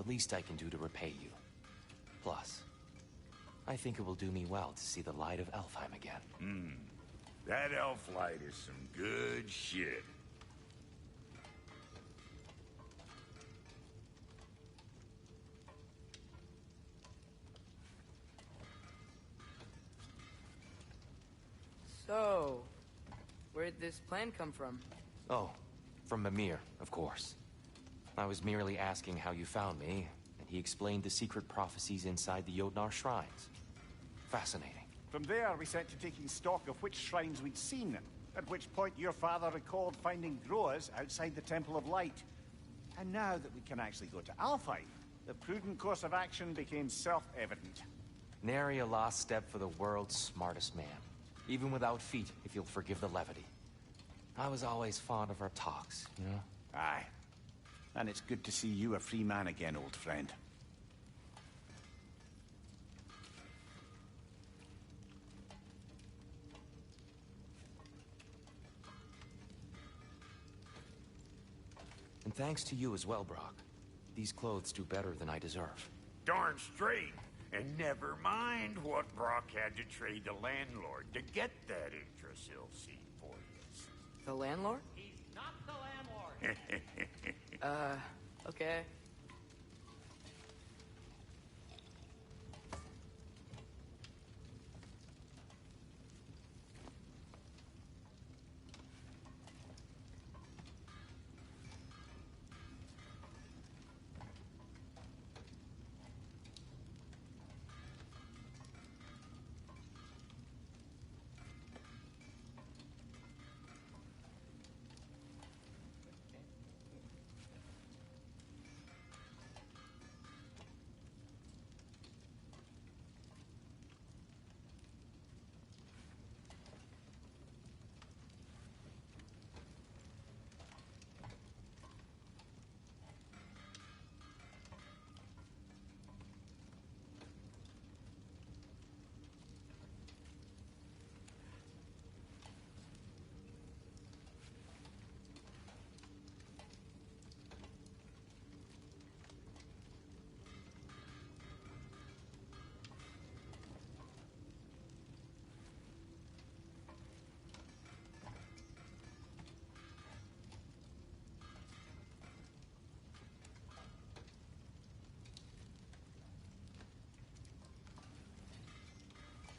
the least I can do to repay you. Plus, I think it will do me well to see the light of Elfheim again. That elf light is some good shit. So, where'd this plan come from? Oh, from Mimir, of course. I was merely asking how you found me, and he explained the secret prophecies inside the Jotnar shrines. Fascinating. From there, we set to taking stock of which shrines we'd seen, at which point your father recalled finding growers outside the Temple of Light. And now that we can actually go to Alfheim, the prudent course of action became self-evident. Nary a lost step for the world's smartest man. Even without feet, if you'll forgive the levity. I was always fond of our talks, you know? Aye. And it's good to see you a free man again, old friend. And thanks to you as well, Brock. These clothes do better than I deserve. Darn straight. And never mind what Brock had to trade the landlord to get that Yggdrasil seed for you. The landlord? He's not the landlord. Okay.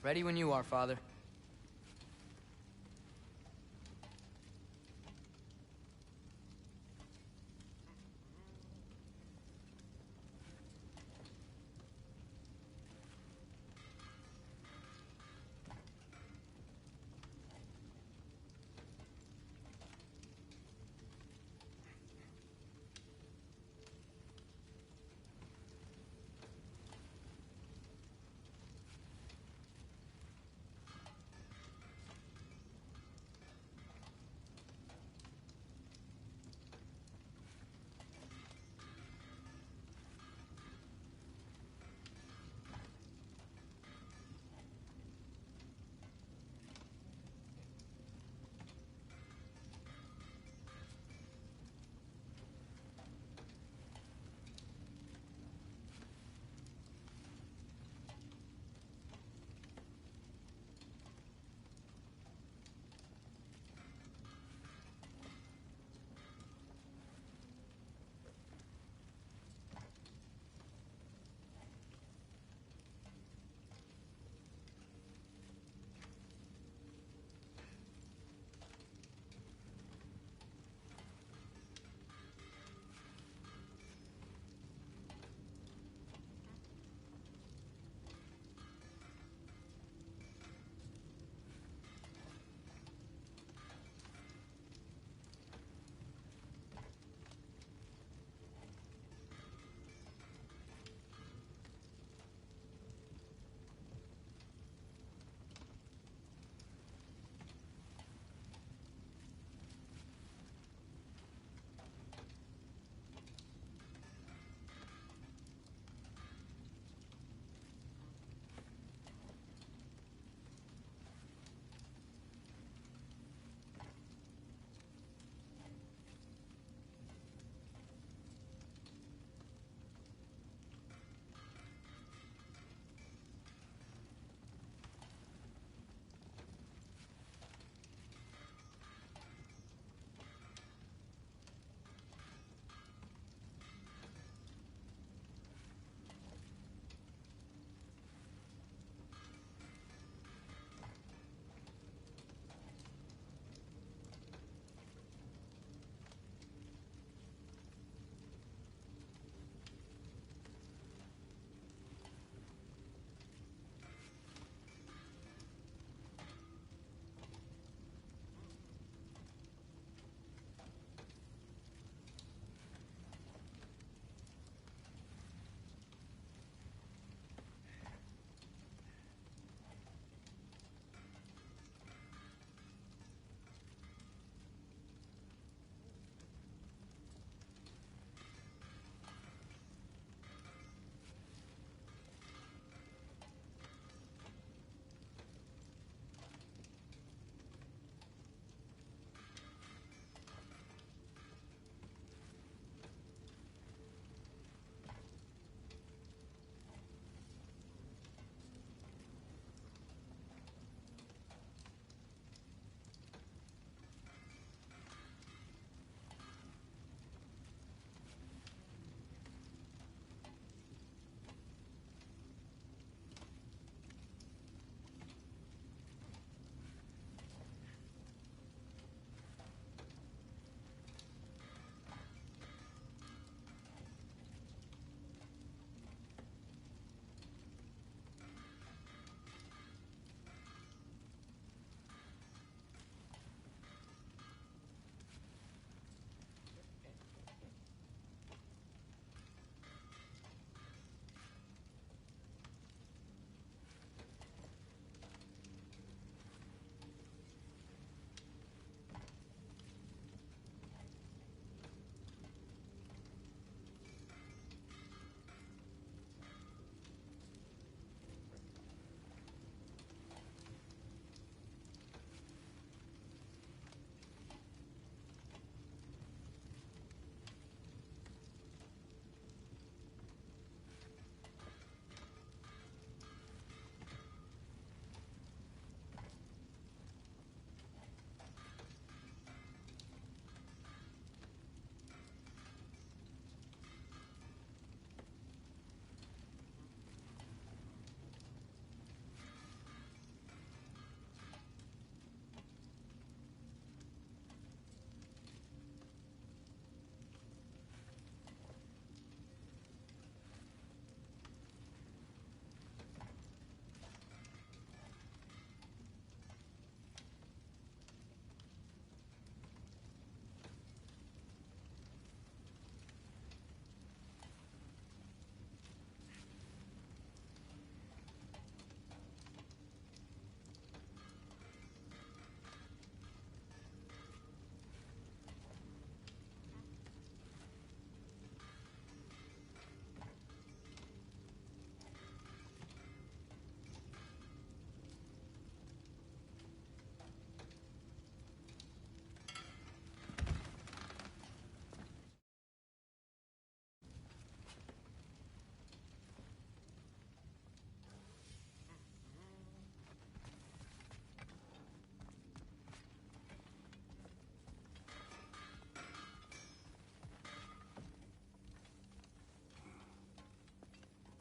Ready when you are, Father.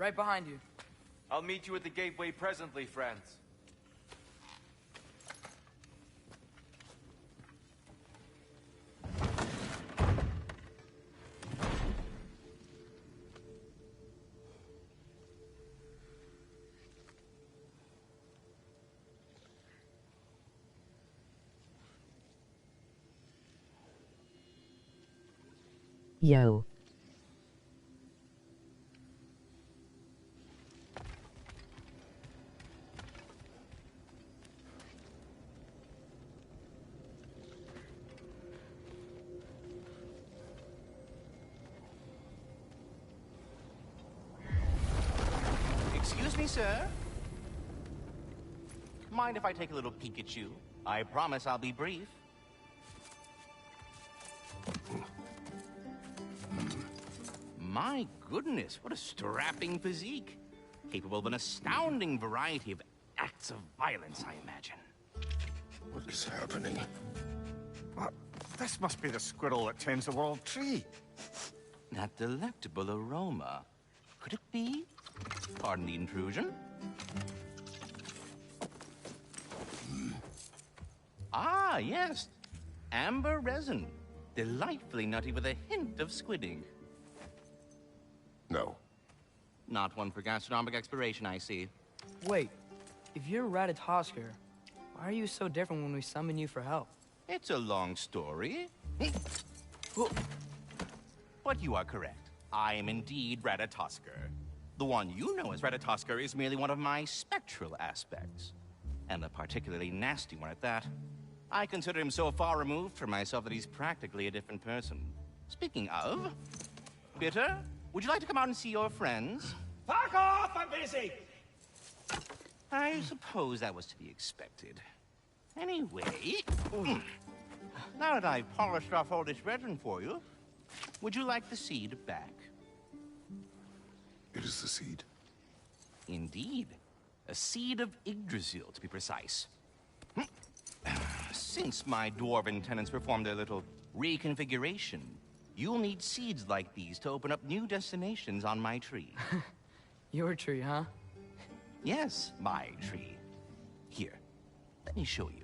Right behind you. I'll meet you at the gateway presently, friends. Yo. Excuse me, sir. Mind if I take a little peek at you? I promise I'll be brief. My goodness, what a strapping physique. Capable of an astounding variety of acts of violence, I imagine. What is happening? This must be the squirrel that tends the world tree. That delectable aroma. Could it be? Pardon the intrusion. Ah, yes. Amber resin. Delightfully nutty with a hint of squid ink. No. Not one for gastronomic exploration, I see. Wait, if you're Ratatosker, why are you so different when we summon you for help? It's a long story. But you are correct. I am indeed Ratatosker. The one you know as Ratatosker is merely one of my spectral aspects. And a particularly nasty one at that. I consider him so far removed from myself that he's practically a different person. Speaking of... Bitter, would you like to come out and see your friends? Fuck off! I'm busy! I suppose that was to be expected. Anyway... Now that I've polished off all this resin for you, would you like the seed back? It is the seed. Indeed. A seed of Yggdrasil, to be precise. Since my dwarven tenants performed their little reconfiguration, you'll need seeds like these to open up new destinations on my tree. Your tree, huh? Yes, my tree. Here, let me show you.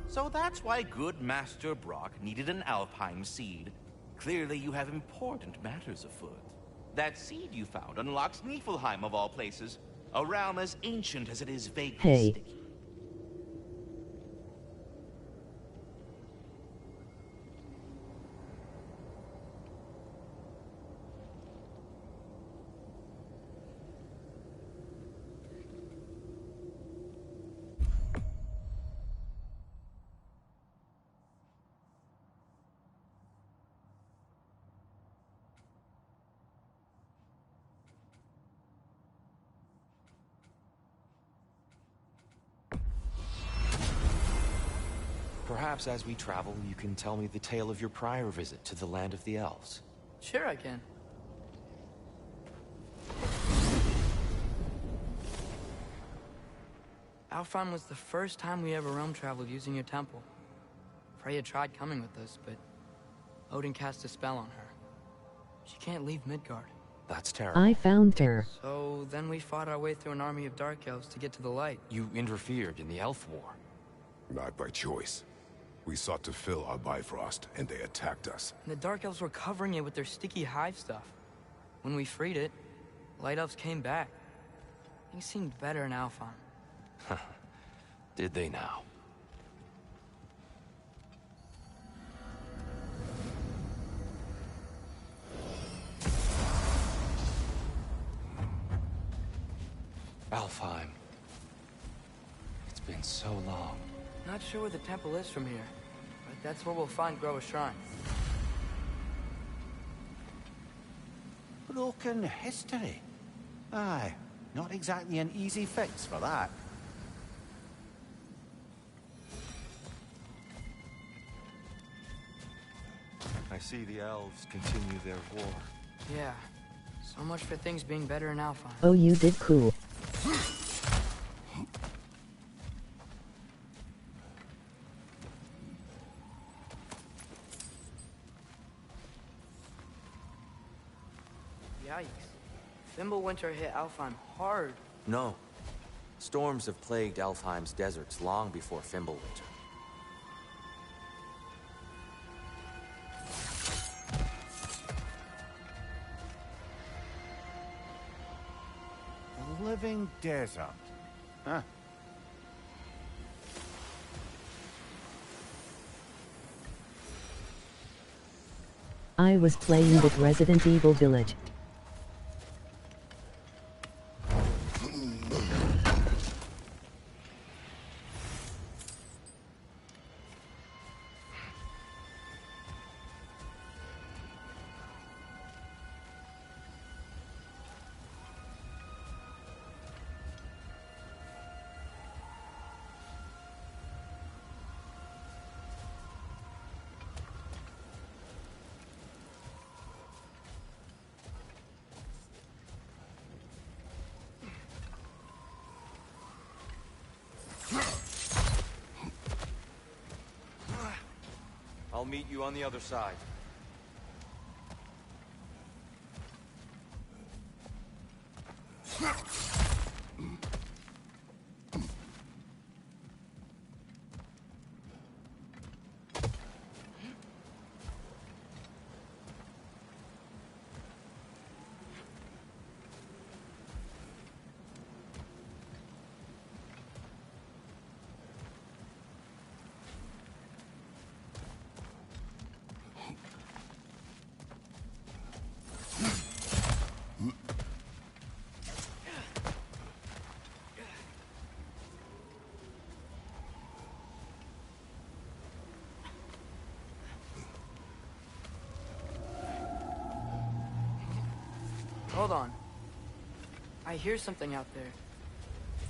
So that's why good Master Brock needed an Alpine seed. Clearly you have important matters afoot. That seed you found unlocks Niflheim of all places, a realm as ancient as it is vaguely sticky. Perhaps as we travel, you can tell me the tale of your prior visit to the land of the elves. Sure I can. Alfheim was the first time we ever realm traveled using your temple. Freya tried coming with us, but Odin cast a spell on her. She can't leave Midgard. That's terrible. I found her. So then we fought our way through an army of dark elves to get to the light. You interfered in the elf war. Not by choice. We sought to fill our Bifrost, and they attacked us. And the dark elves were covering it with their sticky hive stuff. When we freed it, light elves came back. Things seemed better in Alfheim. Did they now? Alfheim. It's been so long. Not sure where the temple is from here, but that's where we'll find Groa's shrine. Broken history. Aye, not exactly an easy fix for that. I see the elves continue their war. Yeah, So much for things being better in Alfheim. Oh, you did cool. Yikes. Fimbulwinter hit Alfheim hard. No. Storms have plagued Alfheim's deserts long before Fimbulwinter. A living desert. Huh. I was playing with Resident Evil Village. I'll meet you on the other side. Hold on. I hear something out there.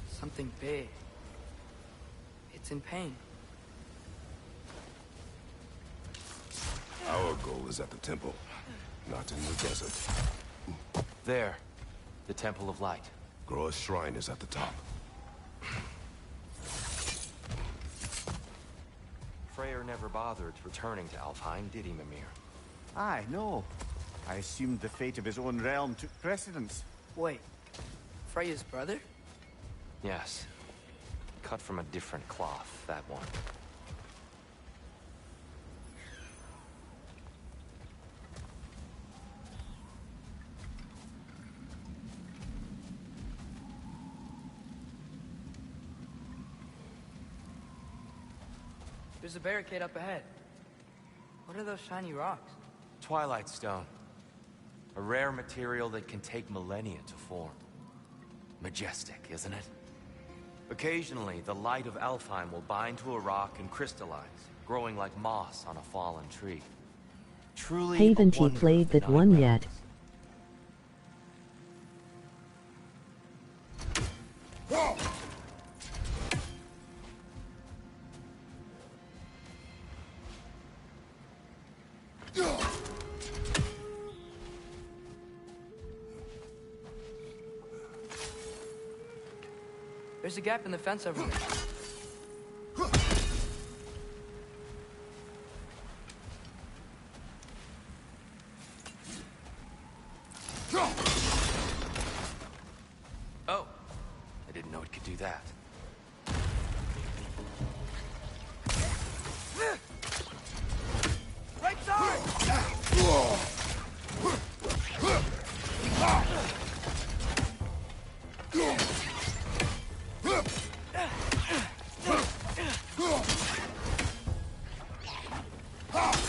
Something big. It's in pain. Our goal is at the temple, not in the desert. There. The Temple of Light. Groa's shrine is at the top. Freyr never bothered returning to Alfheim, did he, Mimir? Aye, no. I assumed the fate of his own realm took precedence. Wait. Freya's brother? Yes. Cut from a different cloth, that one. There's a barricade up ahead. What are those shiny rocks? Twilight Stone. A rare material that can take millennia to form. Majestic, isn't it? Occasionally, the light of Alfheim will bind to a rock and crystallize, growing like moss on a fallen tree. Truly, Haven't a you wonder played of the that Nine one Realms. yet? There's a gap in the fence over there. Oh, I didn't know it could do that. Right side!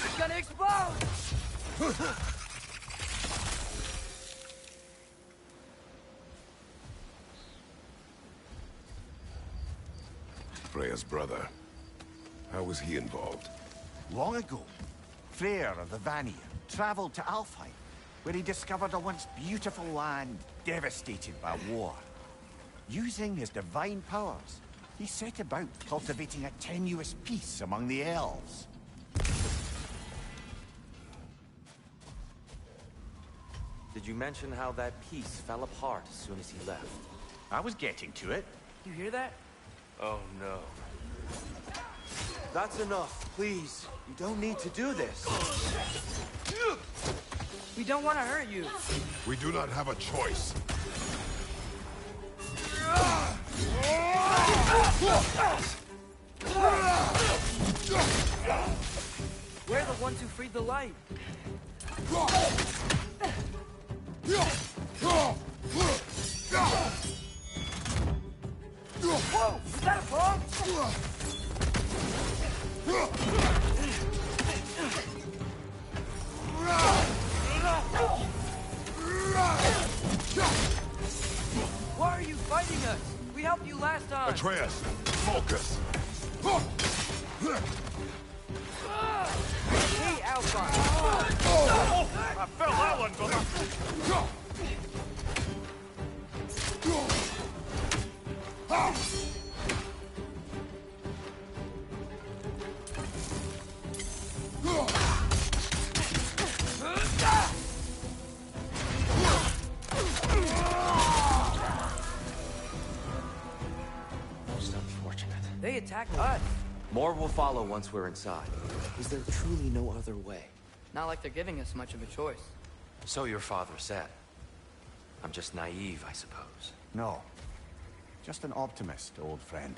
It's gonna explode! Freya's brother. How was he involved? Long ago, Freyr of the Vanir traveled to Alfheim, where he discovered a once beautiful land devastated by war. Using his divine powers, he set about cultivating a tenuous peace among the elves. Did you mention how that piece fell apart as soon as he left? I was getting to it. You hear that? Oh, no. That's enough, please. You don't need to do this. We don't want to hurt you. We do not have a choice. We're the ones who freed the light. Whoa! Is that a bomb? Why are you fighting us? We helped you last time. Atreus, focus. Hey, Alpha. I felt that one, brother. Most unfortunate. They attacked us. More will follow once we're inside. Is there truly no other way? Not like they're giving us much of a choice. So your father said. I'm just naive, I suppose. No. Just an optimist, old friend.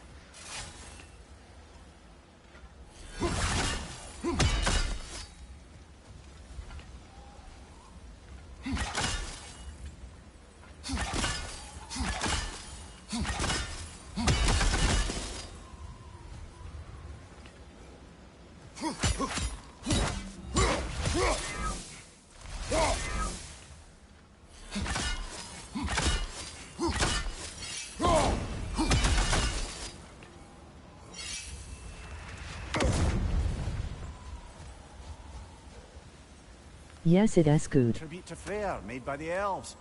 Yes, it is good. Tribute to Freyr, made by the elves.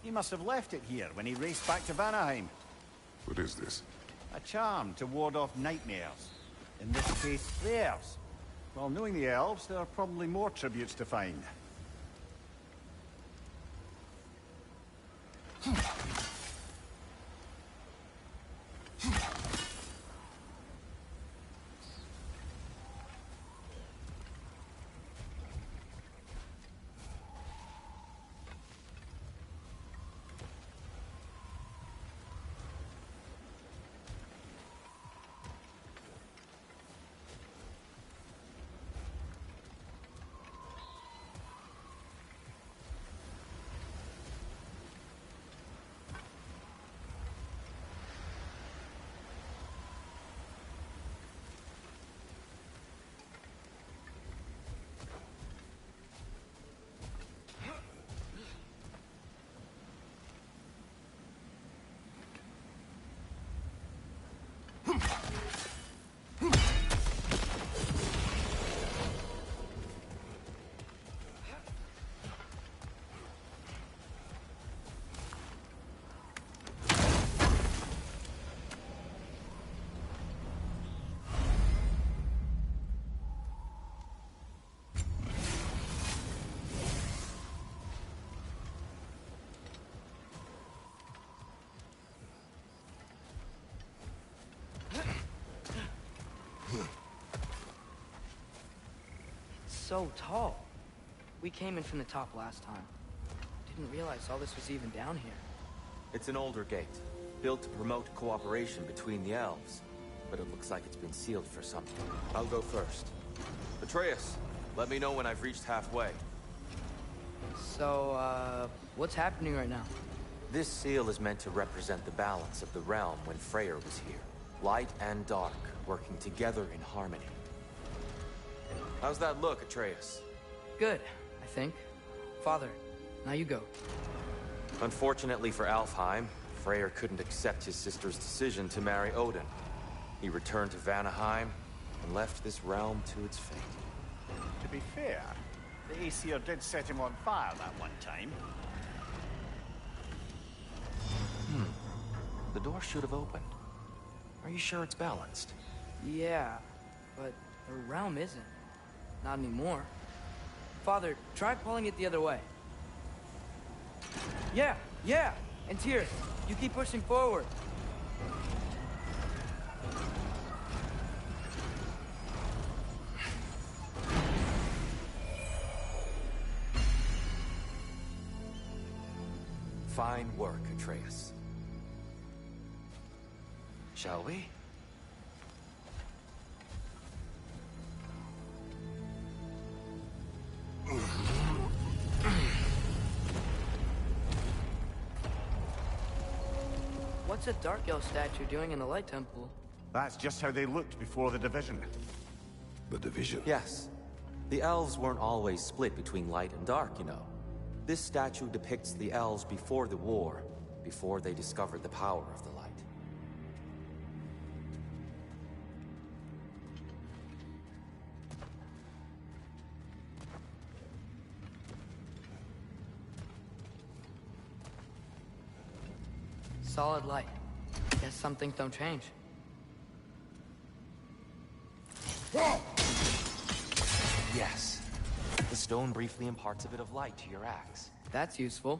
He must have left it here when he raced back to Vanaheim. What is this? A charm to ward off nightmares. In this case, Freyr's. Well, knowing the elves, there are probably more tributes to find. So tall. We came in from the top last time. Didn't realize all this was even down here. It's an older gate, built to promote cooperation between the elves. But it looks like it's been sealed for something. I'll go first. Atreus, let me know when I've reached halfway. So, what's happening right now? This seal is meant to represent the balance of the realm when Freyr was here. Light and dark, working together in harmony. How's that look, Atreus? Good, I think. Father, now you go. Unfortunately for Alfheim, Freyr couldn't accept his sister's decision to marry Odin. He returned to Vanaheim and left this realm to its fate. To be fair, the Aesir did set him on fire that one time. The door should have opened. Are you sure it's balanced? Yeah, but the realm isn't. Not anymore. Father, try pulling it the other way. Yeah. And Tyr, you keep pushing forward. Fine work, Atreus. Shall we? What's a Dark Elf statue doing in the Light Temple? That's just how they looked before the division. The division? Yes. The elves weren't always split between light and dark, you know. This statue depicts the elves before the war, before they discovered the power of the light. Solid light. Guess some things don't change. Yes. The stone briefly imparts a bit of light to your axe. That's useful.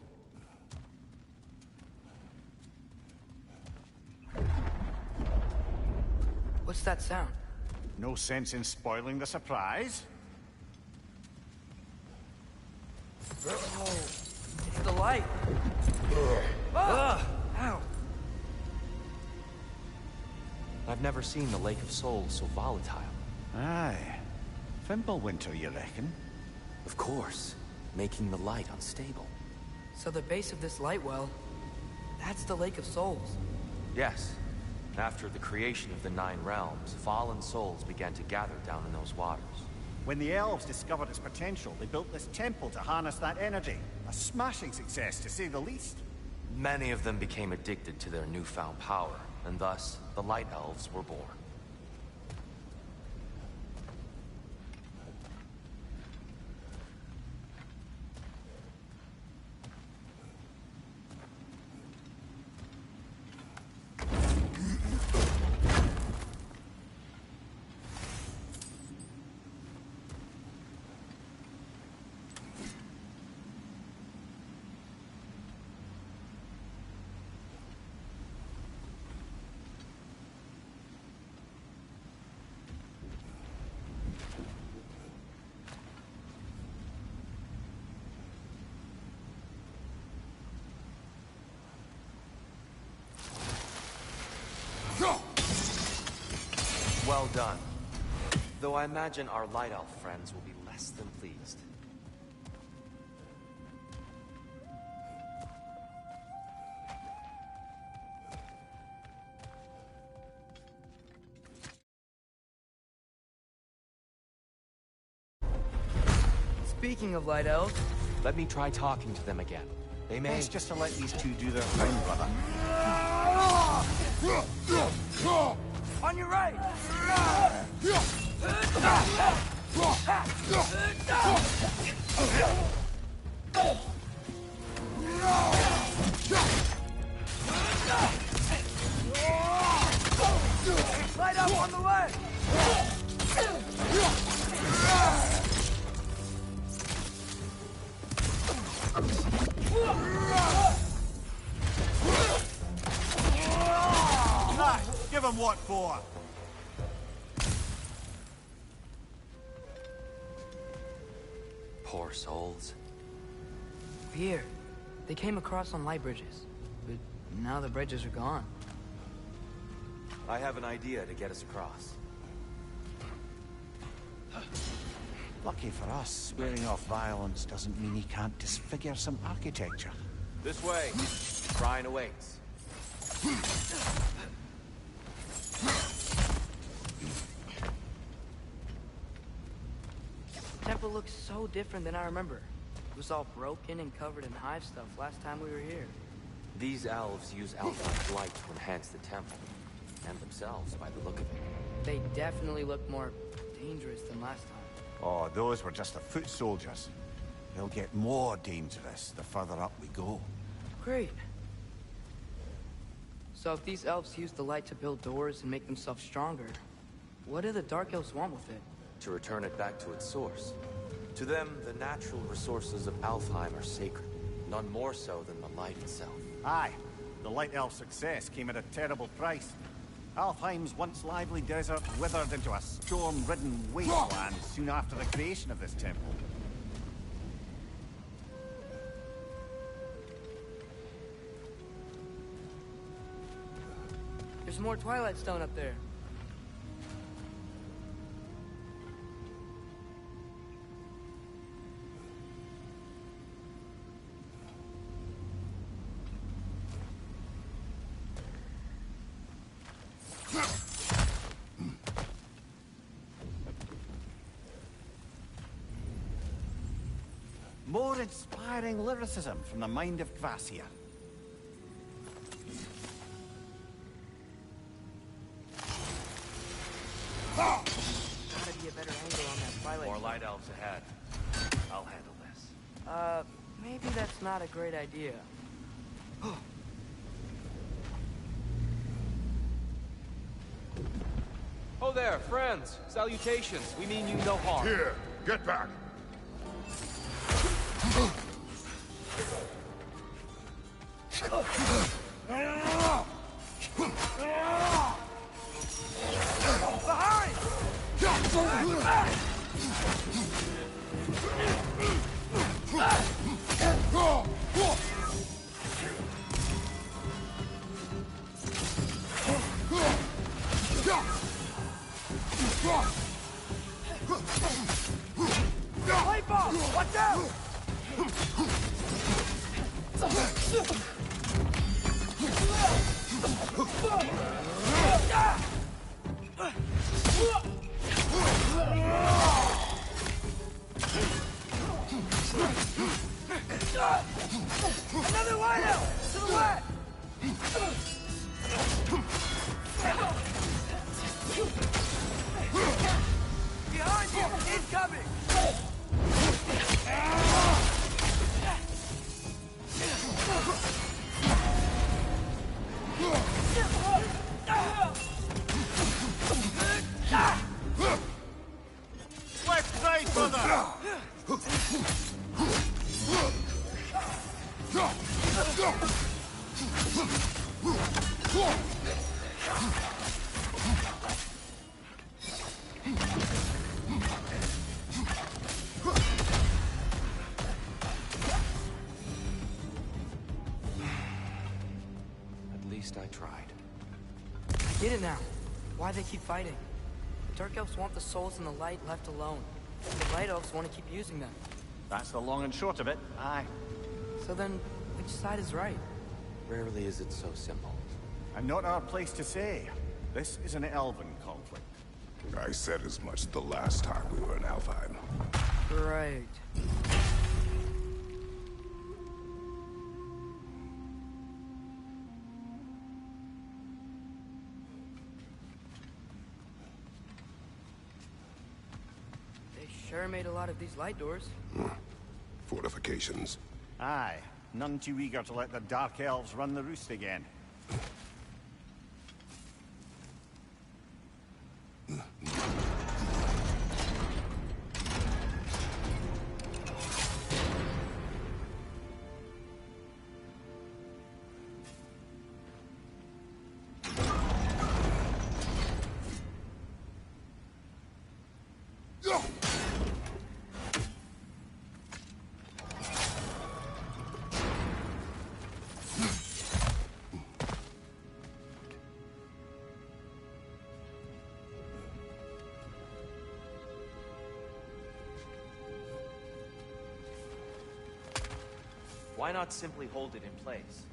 What's that sound? No sense in spoiling the surprise. Oh, it's the light. Ow. I've never seen the Lake of Souls so volatile. Aye. Fimbulwinter, you reckon? Of course, making the light unstable. So the base of this light well, that's the Lake of Souls. Yes. After the creation of the Nine Realms, fallen souls began to gather down in those waters. When the elves discovered its potential, they built this temple to harness that energy. A smashing success, to say the least. Many of them became addicted to their newfound power, and thus, the Light Elves were born. Well done. Though I imagine our Light Elf friends will be less than pleased. Speaking of Light Elves... Let me try talking to them again. They may... Best just to let these two do their thing, brother. On your right! Light up on the left! Give him what for? Poor souls. Here. They came across on light bridges. But now the bridges are gone. I have an idea to get us across. Lucky for us, swearing off violence doesn't mean he can't disfigure some architecture. This way. Shrine awaits. Temple looks so different than I remember. It was all broken and covered in hive stuff last time we were here. These elves use Alphine's light to enhance the temple. And themselves, by the look of it. They definitely look more dangerous than last time. Oh, those were just the foot soldiers. They'll get more dangerous the further up we go. Great. So if these elves use the light to build doors and make themselves stronger, what do the Dark Elves want with it? To return it back to its source. To them, the natural resources of Alfheim are sacred, none more so than the light itself. Aye. The Light Elf's success came at a terrible price. Alfheim's once lively desert withered into a storm-ridden wasteland soon after the creation of this temple. There's more Twilight Stone up there. More inspiring lyricism from the mind of Kvasir. Gotta be a better angle on that Twilight More Stone. light elves ahead. I'll handle this. Maybe that's not a great idea. Oh there, friends. Salutations. We mean you no harm. Here, get back. Light bulb! Watch out! Another light out! To the left! Behind you! Incoming! Let's try, brother! At least I tried. I get it now. Why they keep fighting. The Dark Elves want the souls in the light left alone. And the Light Elves want to keep using them. That's the long and short of it. Aye. So then, which side is right? Rarely is it so simple. And not our place to say. This is an elven conflict. I said as much the last time we were in Alfheim. Right. They sure made a lot of these light doors. Fortifications. Aye. None too eager to let the Dark Elves run the roost again. Why not simply hold it in place?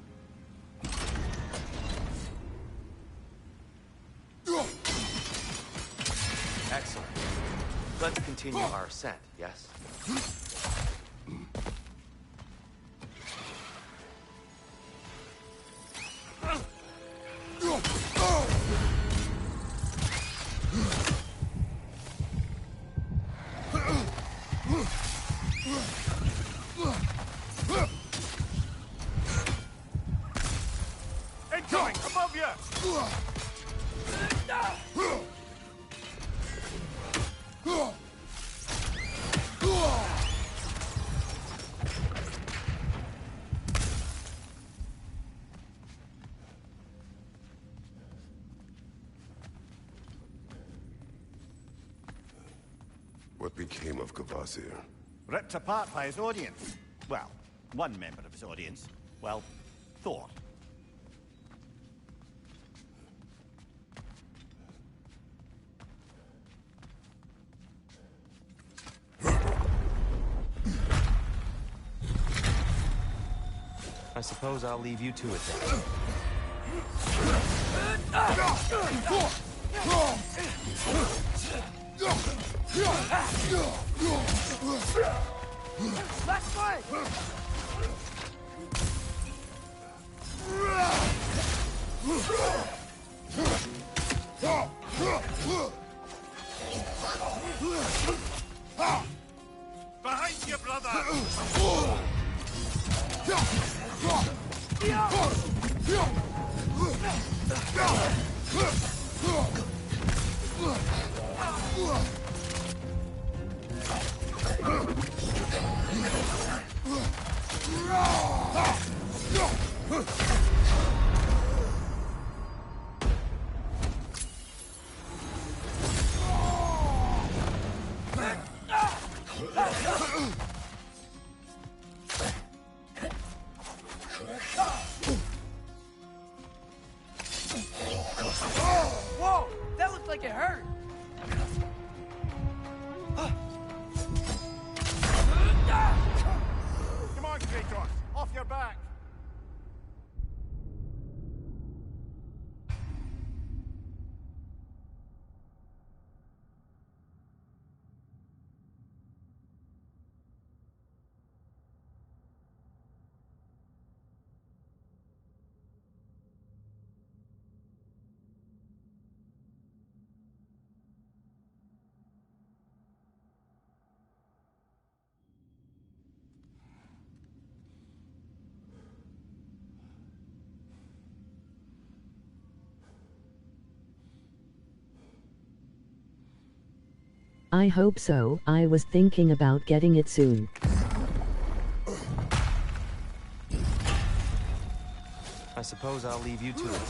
Excellent. Let's continue our ascent, yes? Incoming! Above you! What became of Kvasir? Ripped apart by his audience. Well, one member of his audience. Well, Thor. I suppose I'll leave you to it then. Let's fight! Behind you, brother! Whoa! That looked like it hurt! Come on, Kratos! Off your back! I hope so. I was thinking about getting it soon. I suppose I'll leave you to it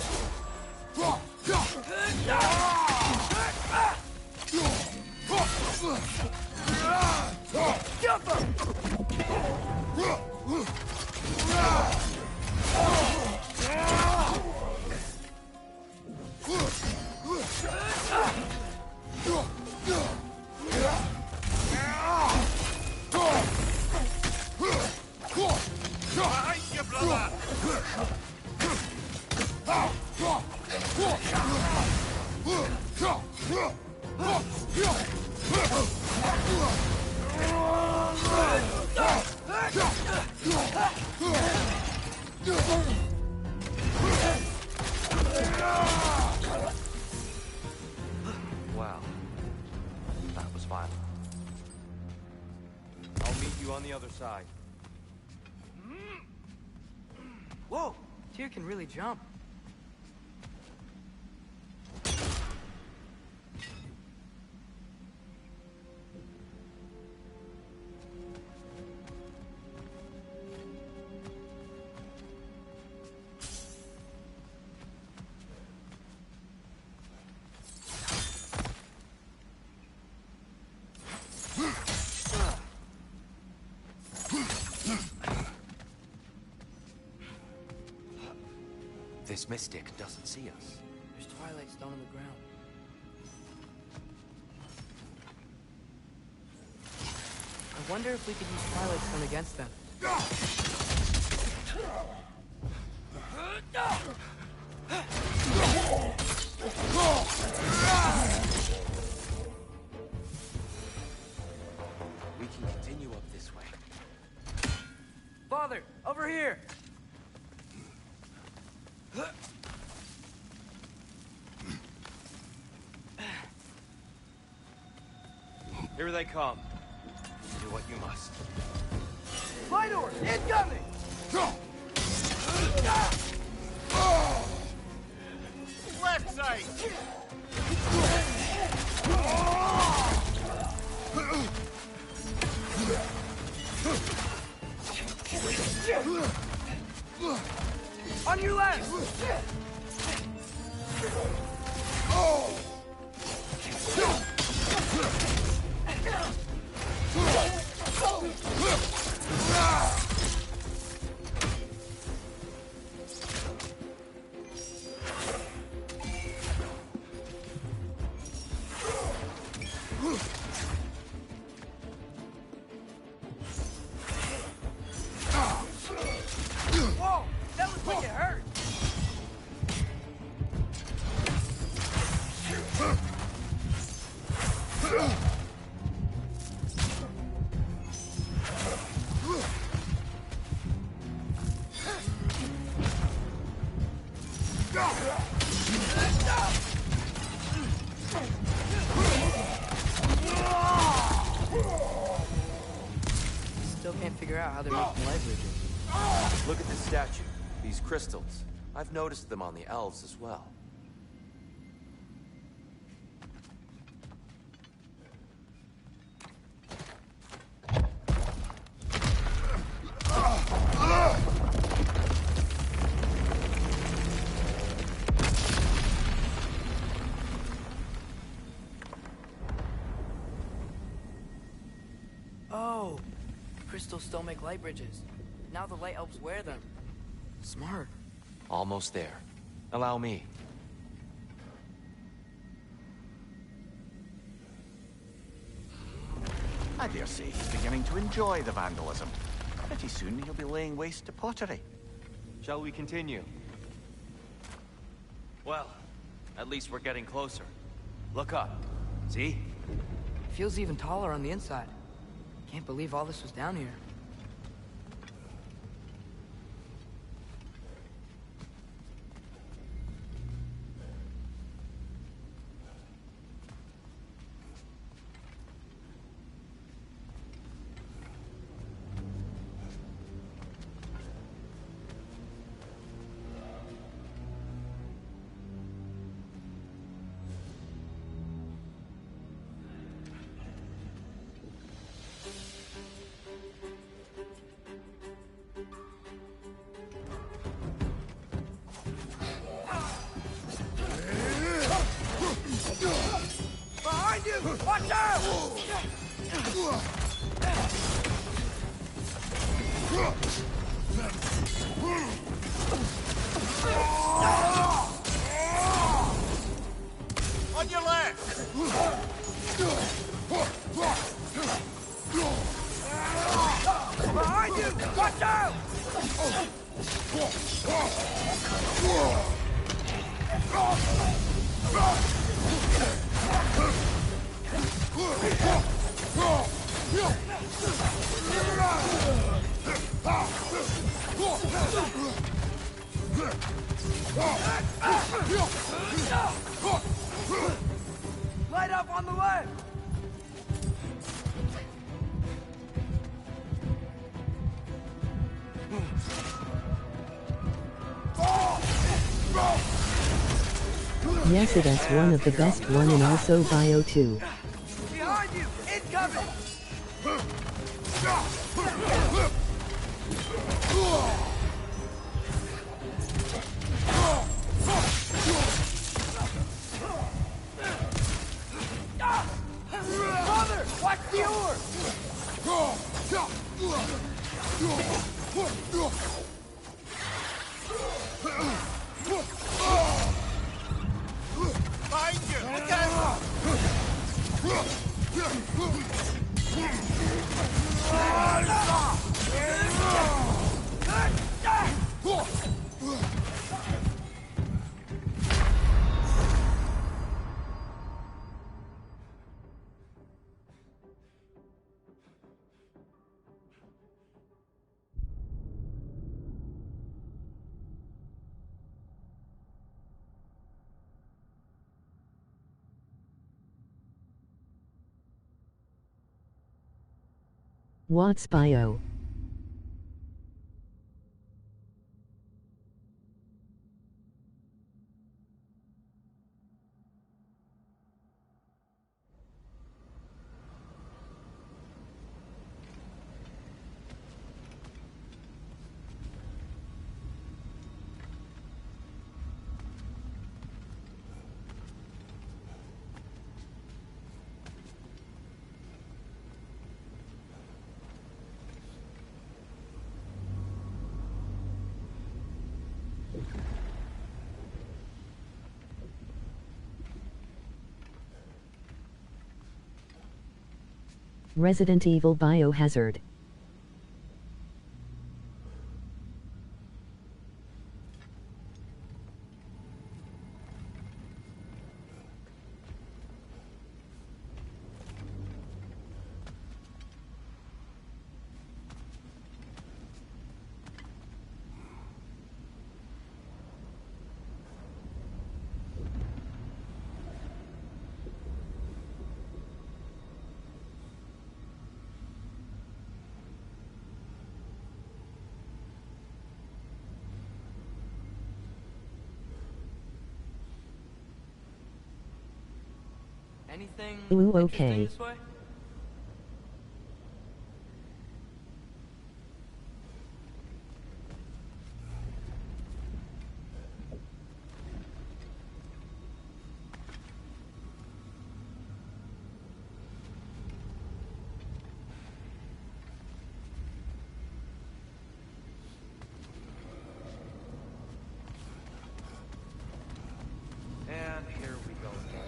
Behind you, brother! Wow. That was violent. I'll meet you on the other side. Whoa! Tyr can really jump. This mystic doesn't see us. There's Twilight Stone on the ground. I wonder if we could use Twilight Stone against them. We can continue up this way. Father, over here! Here they come. Do what you must. Fly door! Incoming! Left side! On your left! Whoa! That looks like it hurt! Still can't figure out how they're making light bridges. Look at this statue. These crystals. I've noticed them on the elves as well. Oh! Crystals still make light bridges. Now the light elves wear them. Smart. Almost there. Allow me. I dare say he's beginning to enjoy the vandalism. Pretty soon he'll be laying waste to pottery. Shall we continue? Well, at least we're getting closer. Look up. See? Feels even taller on the inside. Can't believe all this was down here. Behind you! Watch out! On your left! Behind you! Watch out! Light up on the left! Yes, that's one of the best one and also Bio 2. Behind you! Incoming! Brother! Watch the oar! Behind you! Look out! What's Bio? Resident Evil Biohazard. Anything Ooh, interesting okay. this way? And here we go again.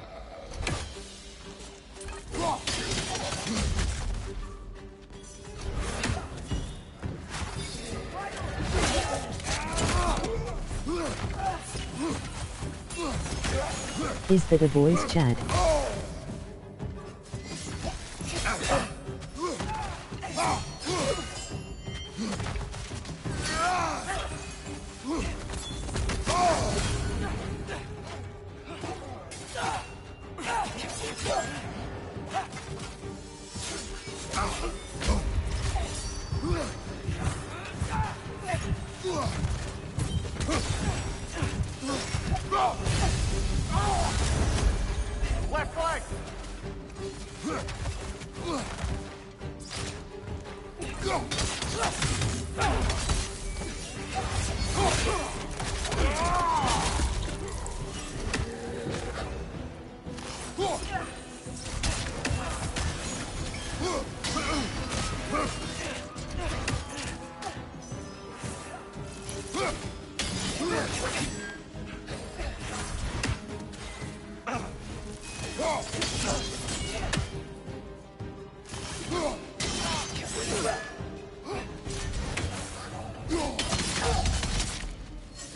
Is that a voice chat? Left flank!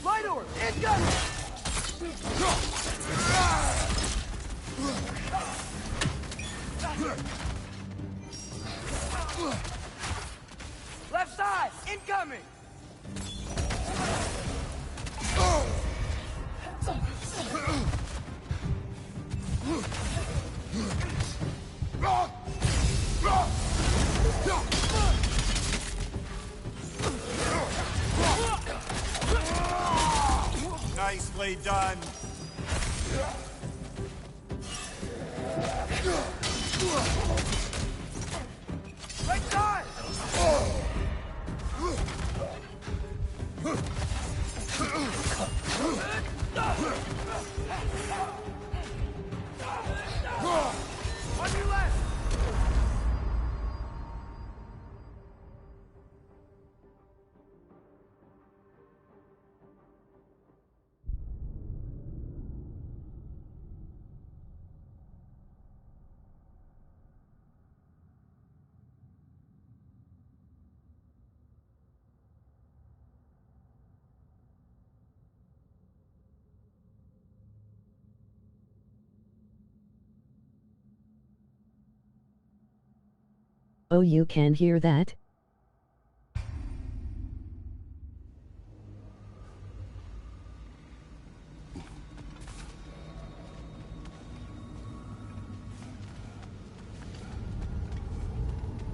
Light orb! Incoming! Left side! Incoming! Nicely done. Right side! On your left! Oh, you can hear that?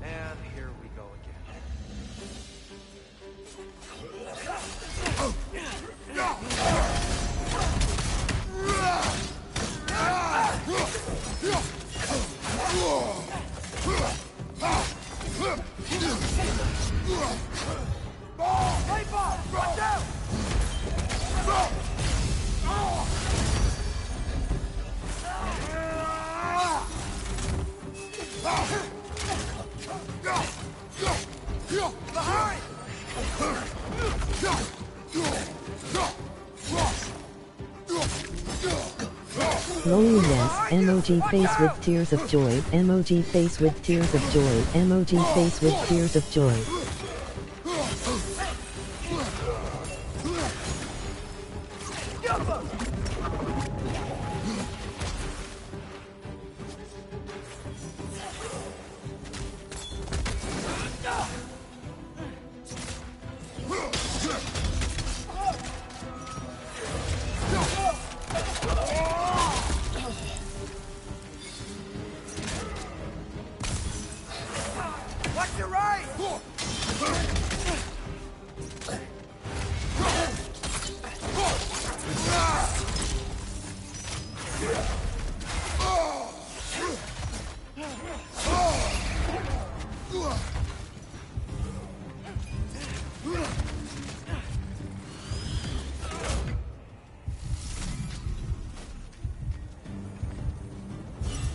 And here we go again. Right ball! Watch out! Behind! Loneliness, emoji face with tears of joy, emoji face with tears of joy, emoji face with tears of joy. Watch your right!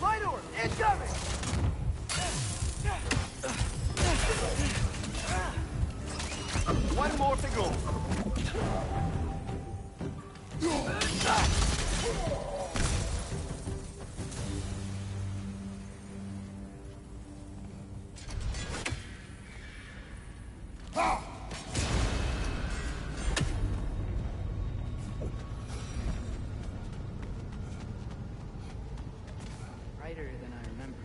Light order, incoming! One more to go. Brighter than I remember.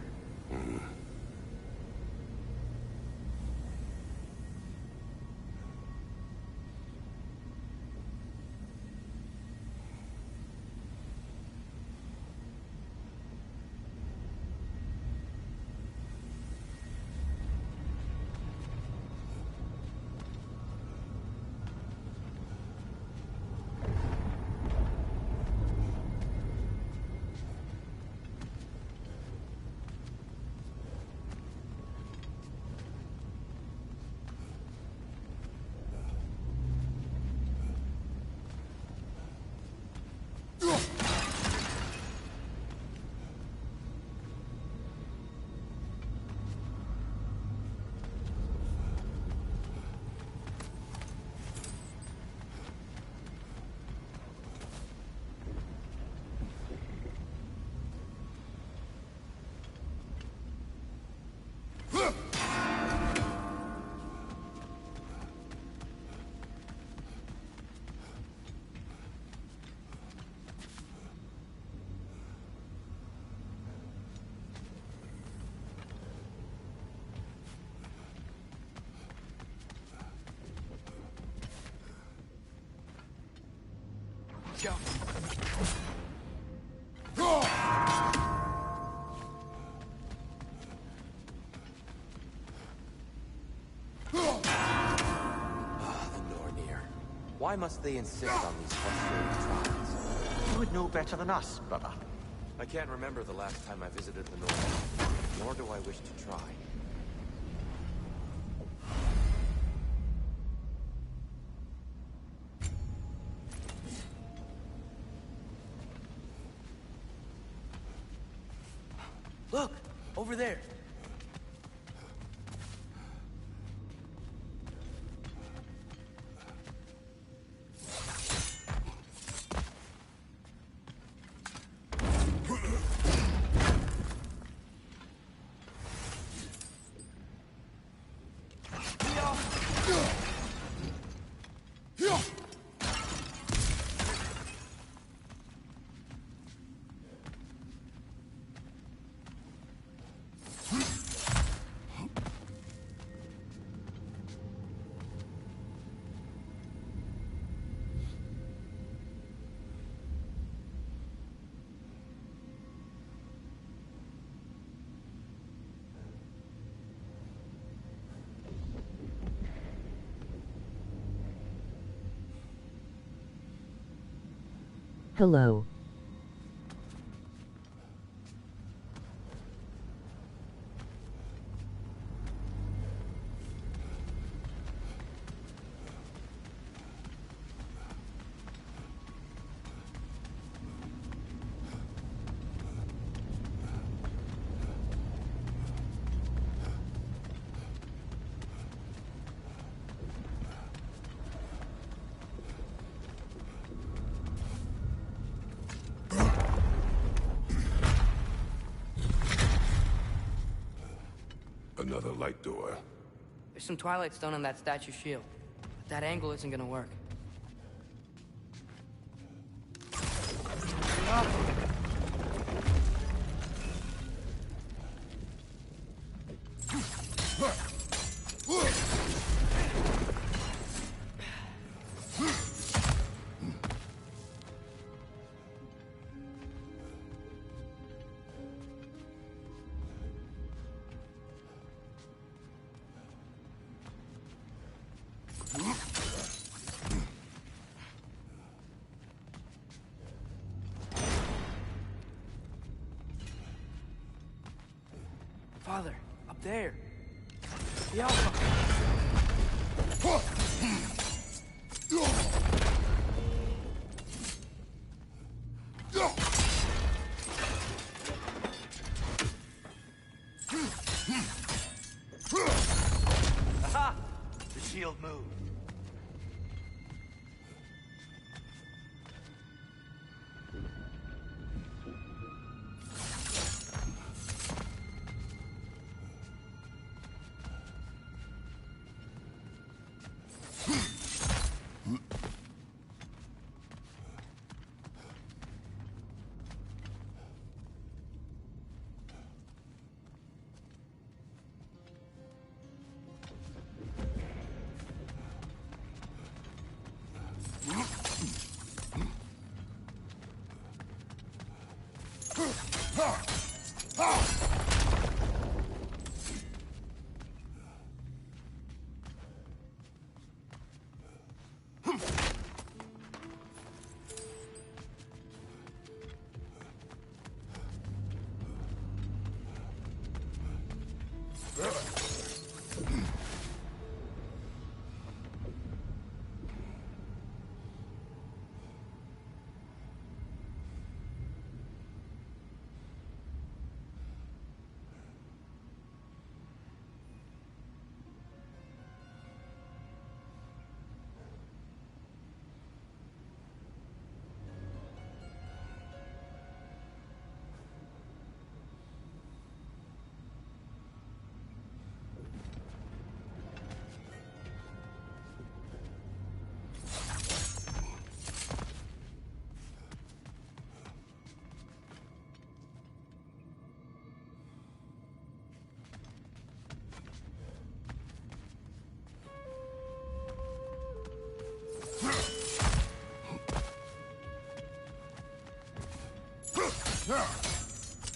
Go. Why must they insist on these frustrating trials? You would know better than us, brother. I can't remember the last time I visited the North, nor do I wish to try. Look! Over there! Hello. another light door. There's some Twilight Stone on that statue shield. But that angle isn't gonna work. Father, up there. The Alpha. Aha! The shield moved.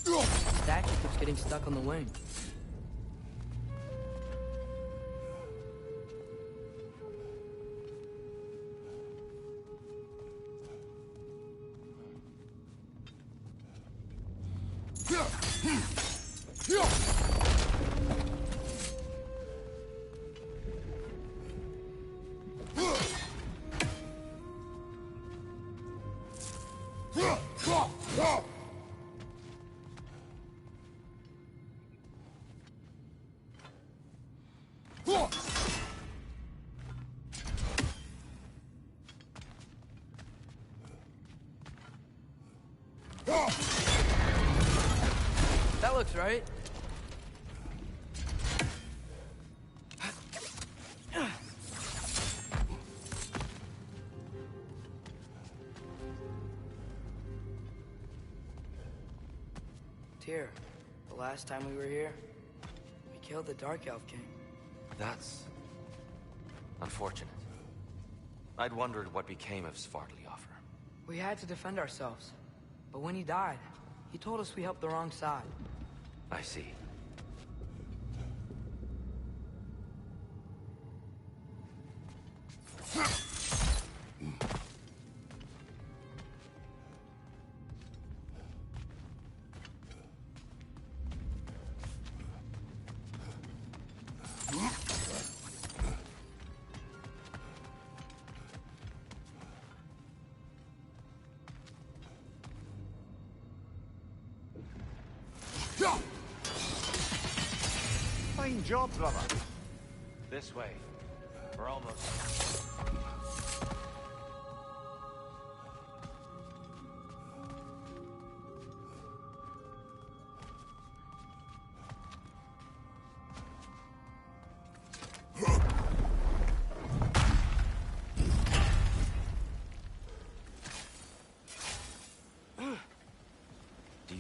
The statue keeps getting stuck on the wing. That looks right. Tyr, the last time we were here, we killed the Dark Elf King. That's unfortunate. I'd wondered what became of Svartalfr. We had to defend ourselves. But when he died, he told us we helped the wrong side. I see. Fine job, brother. This way. We're almost...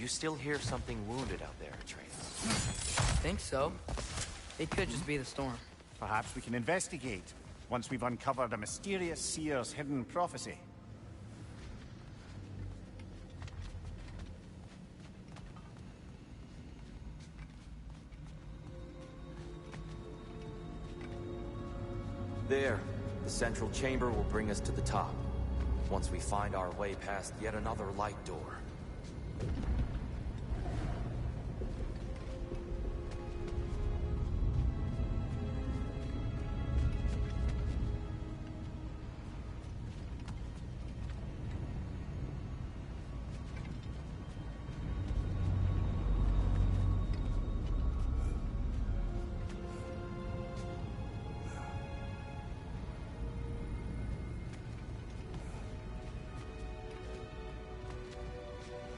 you still hear something wounded out there, Atreus? Think so. It could just be the storm. Perhaps we can investigate, once we've uncovered a mysterious seer's hidden prophecy. There. The central chamber will bring us to the top. Once we find our way past yet another light door.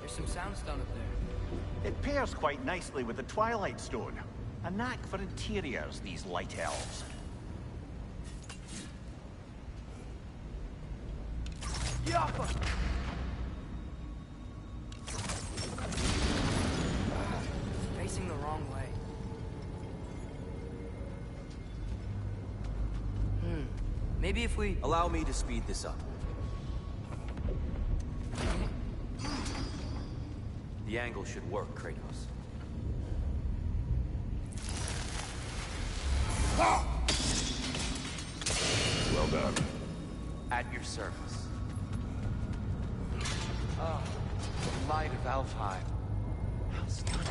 There's some soundstone up there. It pairs quite nicely with the Twilight Stone. A knack for interiors, these light elves. Yappa! Facing the wrong way. Maybe if we... Allow me to speed this up. The angle should work, Kratos. Well done. At your service. Oh, the light of Alfheim. How stunning.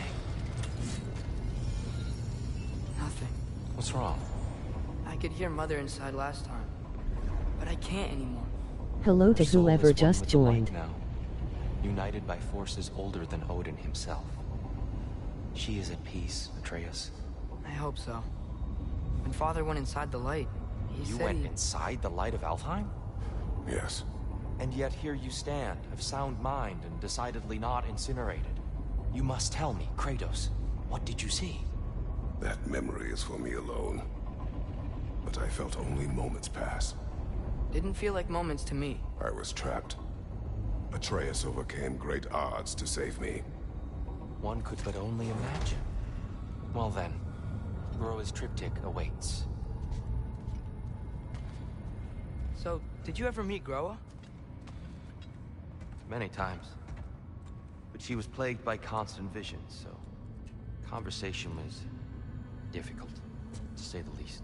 Nothing. What's wrong? I could hear Mother inside last time, but I can't anymore. Hello to Her soul whoever is one just with the light joined. now, united by forces older than Odin himself. She is at peace, Atreus. I hope so. When Father went inside the light, he You said went he... inside the light of Alfheim? Yes. And yet here you stand, of sound mind and decidedly not incinerated. You must tell me, Kratos, what did you see? That memory is for me alone. But I felt only moments pass. Didn't feel like moments to me. I was trapped. Atreus overcame great odds to save me. One could but only imagine. Well then, Groa's triptych awaits. So, did you ever meet Groa? Many times. But she was plagued by constant visions, so conversation was difficult, to say the least.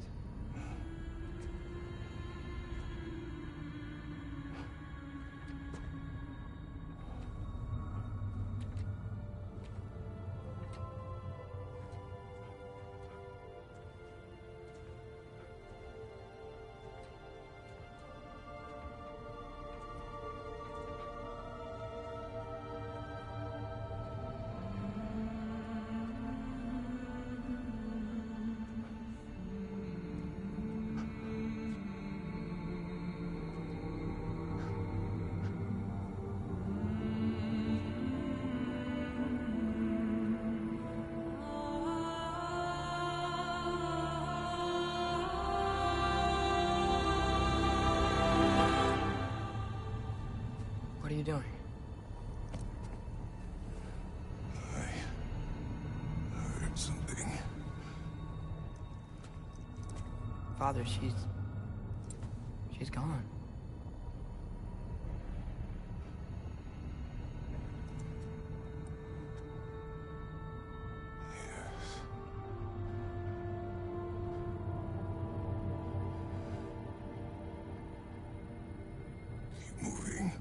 What are you doing? I heard something. Father, she's gone. Keep moving.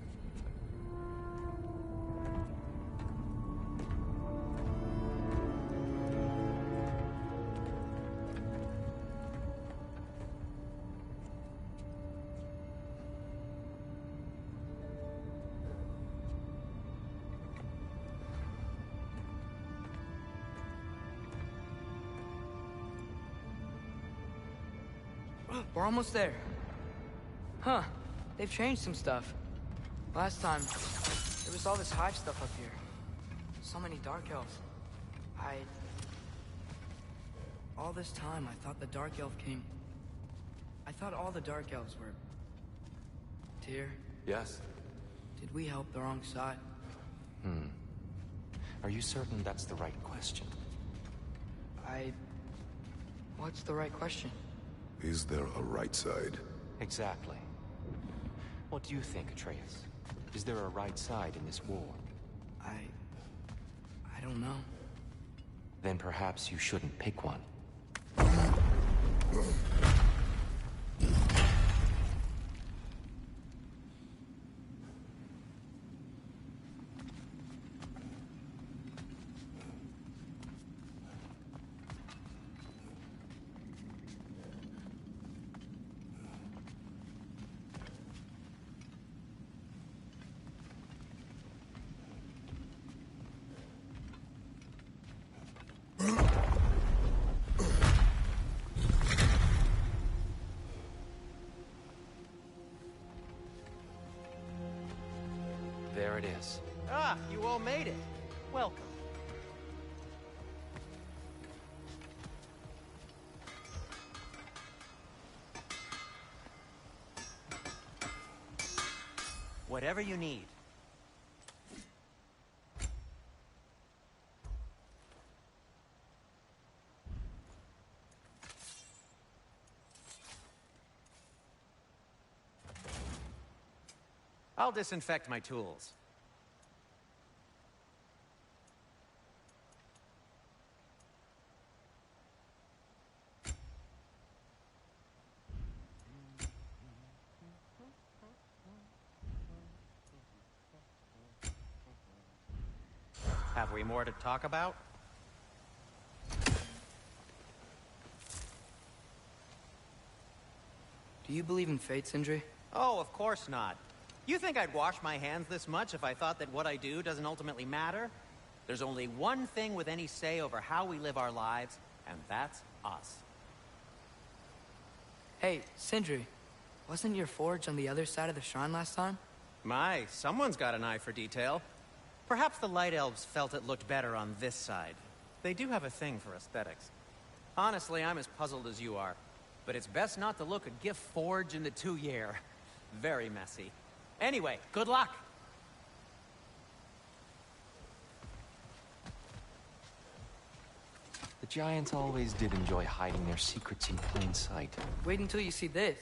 We're almost there. Huh. They've changed some stuff. Last time, there was all this hive stuff up here. So many dark elves. All this time, I thought the dark elf king... I thought all the dark elves were... Tyr, Yes? did we help the wrong side? Are you certain that's the right question? What's the right question? Is there a right side? Exactly. What do you think, Atreus? Is there a right side in this war? I don't know. Then perhaps you shouldn't pick one. There it is. Ah, you all made it. Welcome. Whatever you need. I'll disinfect my tools. Have we more to talk about? Do you believe in fate, Sindri? Oh, of course not. You think I'd wash my hands this much if I thought that what I do doesn't ultimately matter? There's only one thing with any say over how we live our lives, and that's us. Hey, Sindri, wasn't your forge on the other side of the shrine last time? My, someone's got an eye for detail. Perhaps the Light Elves felt it looked better on this side. They do have a thing for aesthetics. Honestly, I'm as puzzled as you are. But it's best not to look a gift forge in the 2-year. Very messy. Anyway, good luck! The Giants always did enjoy hiding their secrets in plain sight. Wait until you see this.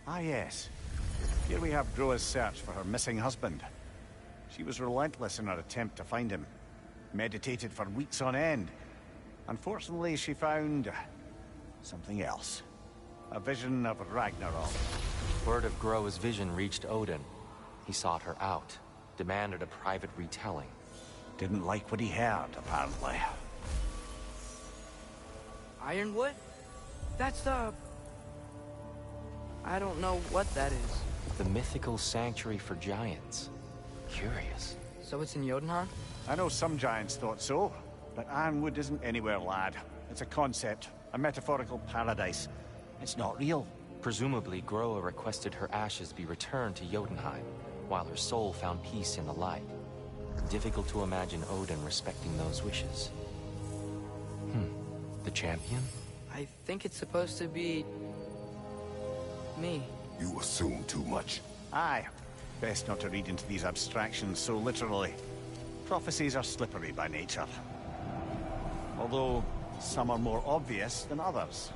Ah, yes. Here we have Groa's search for her missing husband. She was relentless in her attempt to find him. Meditated for weeks on end. Unfortunately, she found something else. A vision of Ragnarok. Word of Groa's vision reached Odin. He sought her out, demanded a private retelling. Didn't like what he heard, apparently. Ironwood? That's the... I don't know what that is. The mythical sanctuary for giants. Curious. So it's in Jotunheim? I know some giants thought so, but Ironwood isn't anywhere, lad. It's a concept, a metaphorical paradise. It's not real. Presumably, Groa requested her ashes be returned to Jotunheim, while her soul found peace in the light. Difficult to imagine Odin respecting those wishes. The champion? I think it's supposed to be... me. You assume too much. Aye. Best not to read into these abstractions so literally. Prophecies are slippery by nature. Although, some are more obvious than others.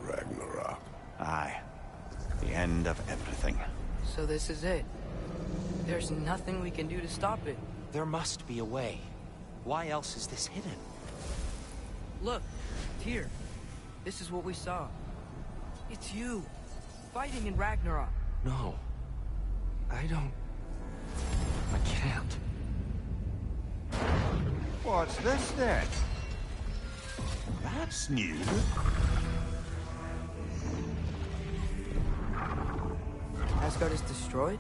Ragnarok. Aye. The end of everything. So this is it. There's nothing we can do to stop it. There must be a way. Why else is this hidden? Look, Tyr. This is what we saw. It's you. Fighting in Ragnarok. No. I can't. What's this then? That's new. Asgard is destroyed?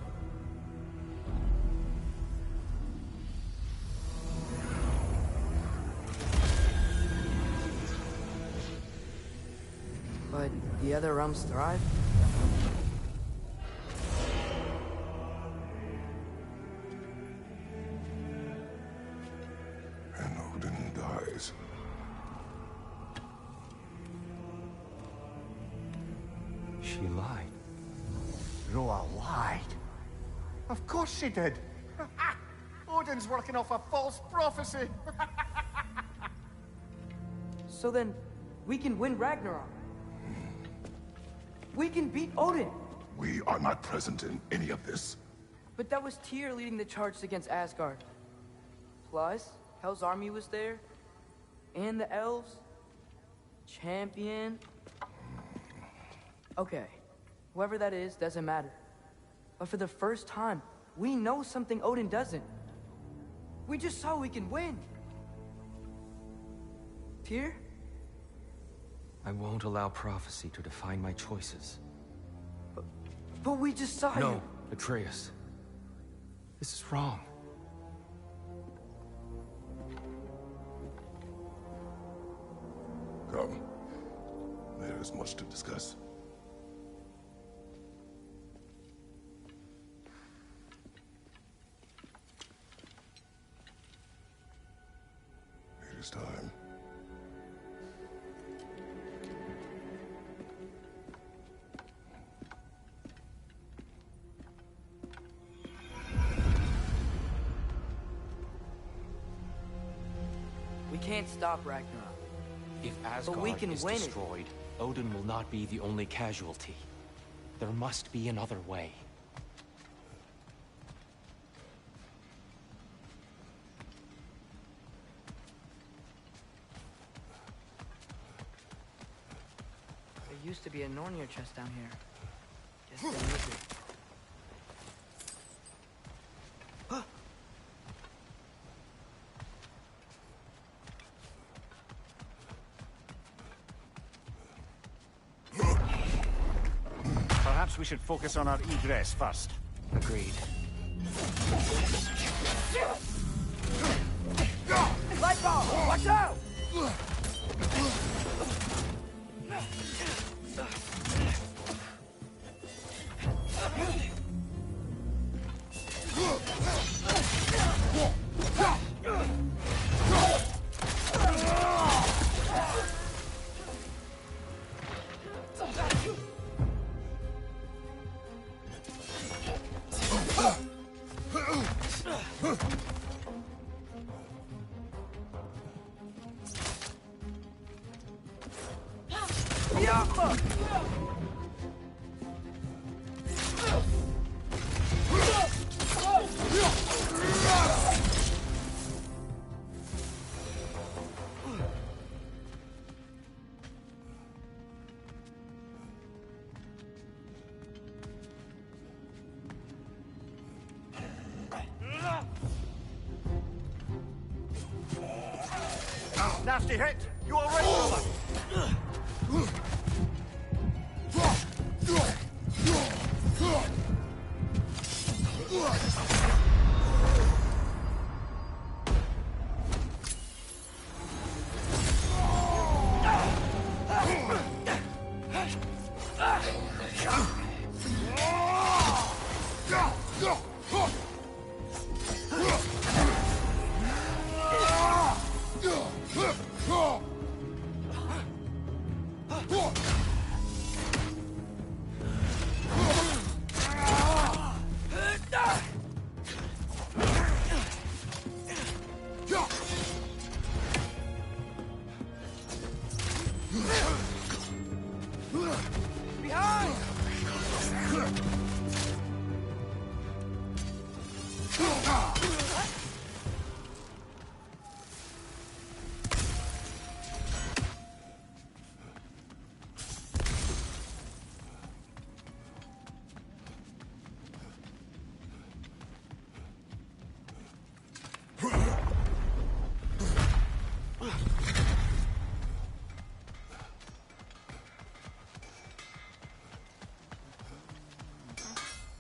But the other realms thrive? And Odin dies. She lied. Roa lied. Of course she did. Odin's working off a false prophecy. So then, we can win Ragnarok. We can beat Odin. We are not present in any of this. But that was Tyr leading the charge against Asgard. Plus, Hell's army was there. And the elves. Champion. Okay, whoever that is doesn't matter. But for the first time, we know something Odin doesn't. We just saw we can win. Tyr? I won't allow prophecy to define my choices. But we just saw you. No, Atreus. This is wrong. Come. There is much to discuss. It is time. We can't stop Ragnarok. If Asgard we can is win it. destroyed, Odin will not be the only casualty. There must be another way. There used to be a Nornir chest down here. Guess they moved it. Perhaps we should focus on our egress first. Agreed. Light bulb! Watch out! Nasty hit! You all right, Rola?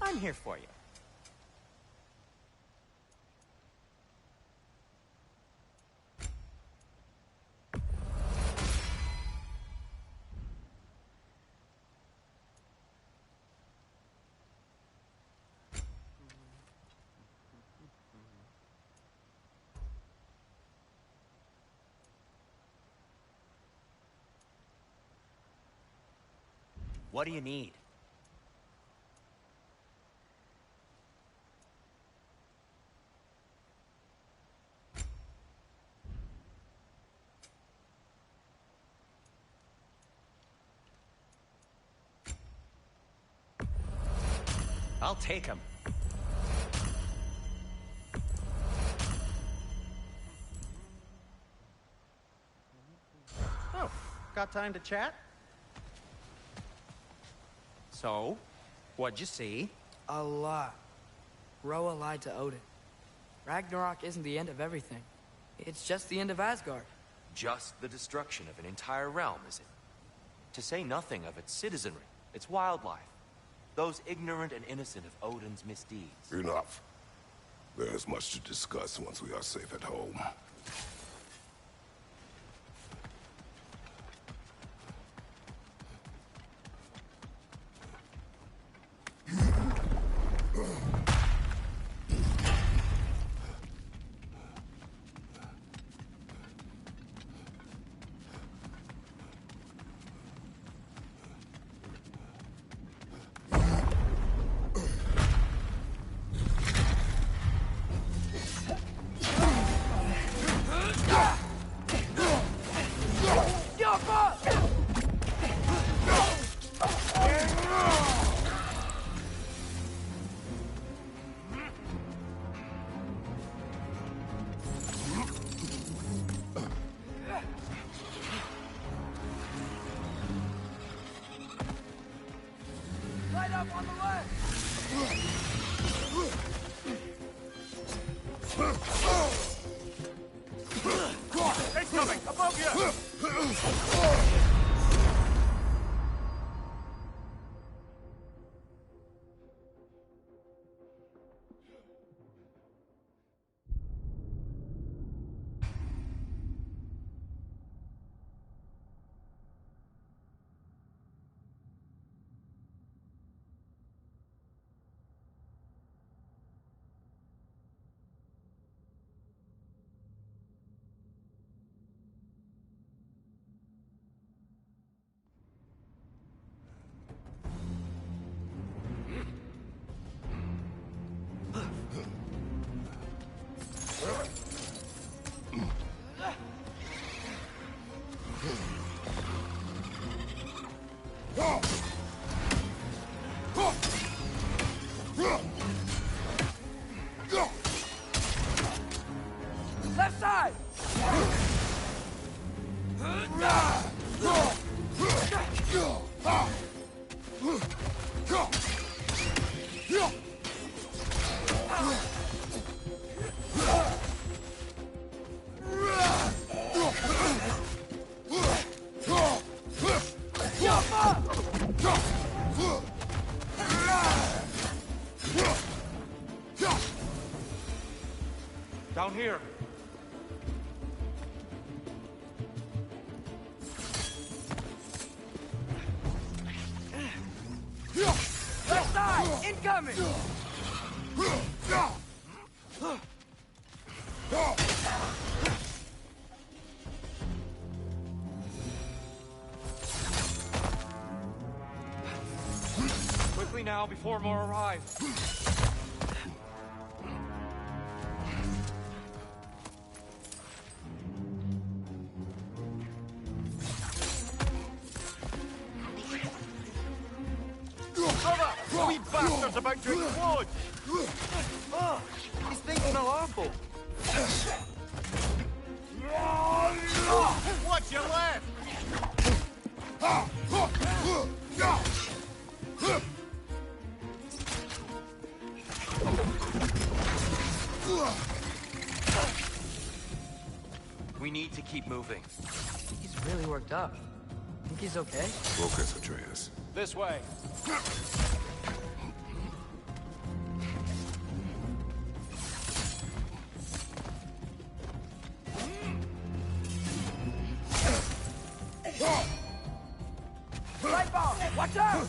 I'm here for you. What do you need? I'll take him. Oh, got time to chat? So, what'd you see? A lot. Roa lied to Odin. Ragnarok isn't the end of everything. It's just the end of Asgard. Just the destruction of an entire realm, is it? To say nothing of its citizenry, its wildlife. Those ignorant and innocent of Odin's misdeeds. Enough. There's much to discuss once we are safe at home. Light up on the left! It's coming! Above you! Left side! Down here. Left side! Incoming! Quickly now, before more arrive. We bastards about to explode! Oh, these things smell awful. Watch your left! We need to keep moving. He's really worked up. Think he's okay? Focus, Atreus. This way. Light ball! Watch out!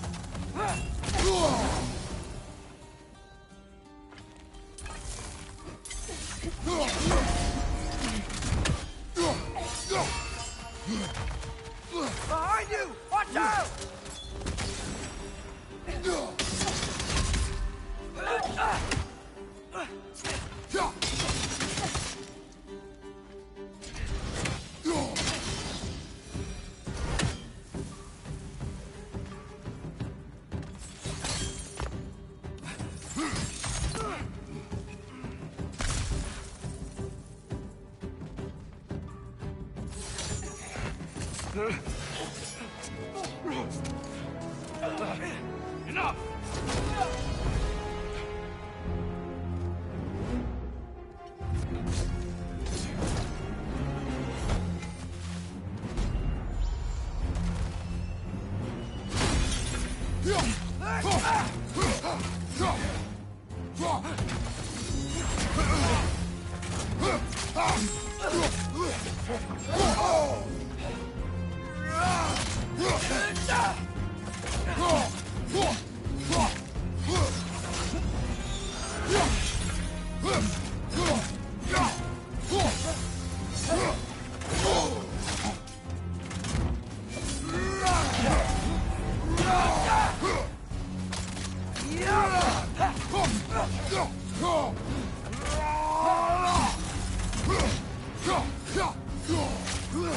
Behind you! Watch out! Enough!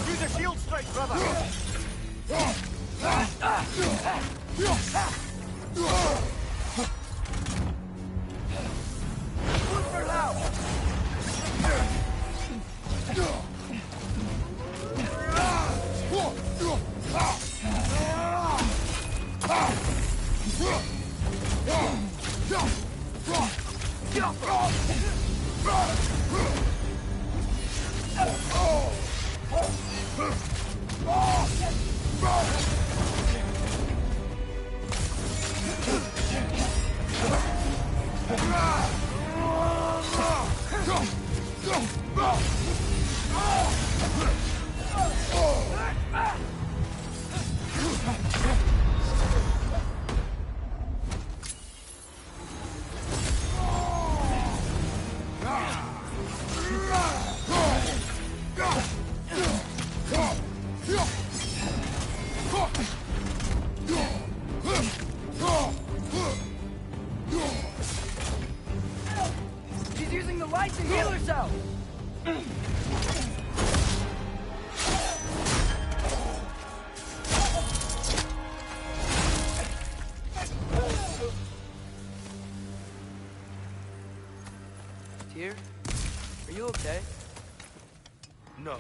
Use a shield strike, brother! She's using the light to heal herself! Tyr, are you okay? No.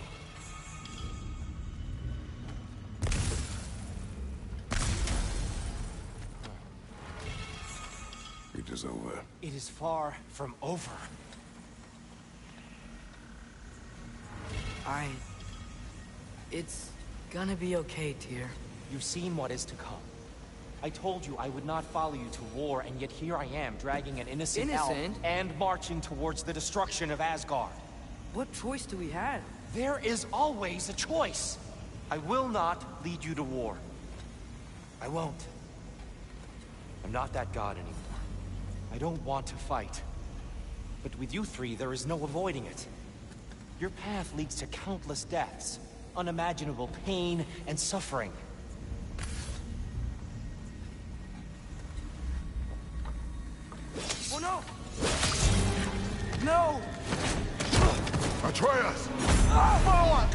It is over. It is far from over. It's gonna be okay, Tyr. You've seen what is to come. I told you I would not follow you to war, and yet here I am, dragging an innocent elf Innocent? and marching towards the destruction of Asgard. What choice do we have? There is always a choice. I will not lead you to war. I won't. I'm not that god anymore. I don't want to fight. But with you three, there is no avoiding it. Your path leads to countless deaths, unimaginable pain and suffering. Oh no! No! Atreus! Forward!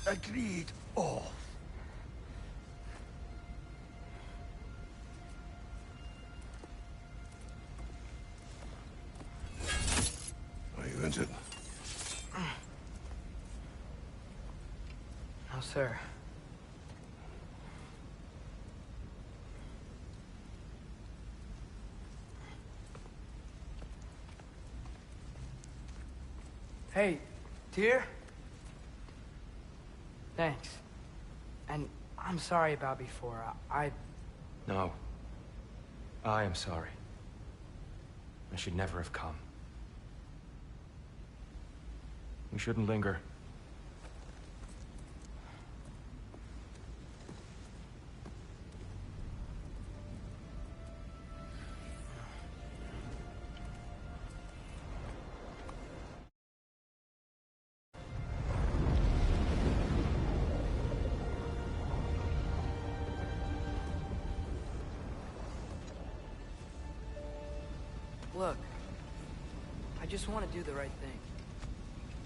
Agreed. Oh. Are you injured? No, sir. Hey, Tyr? Thanks. And I'm sorry about before. No. I am sorry. I should never have come. We shouldn't linger. Look, I just want to do the right thing.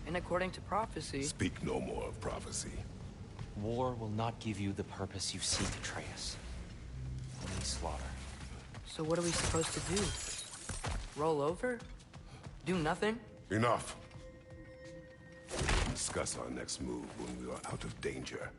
And according to prophecy... Speak no more of prophecy. War will not give you the purpose you seek, Atreus. Only slaughter. So what are we supposed to do? Roll over? Do nothing? Enough. Discuss our next move when we are out of danger.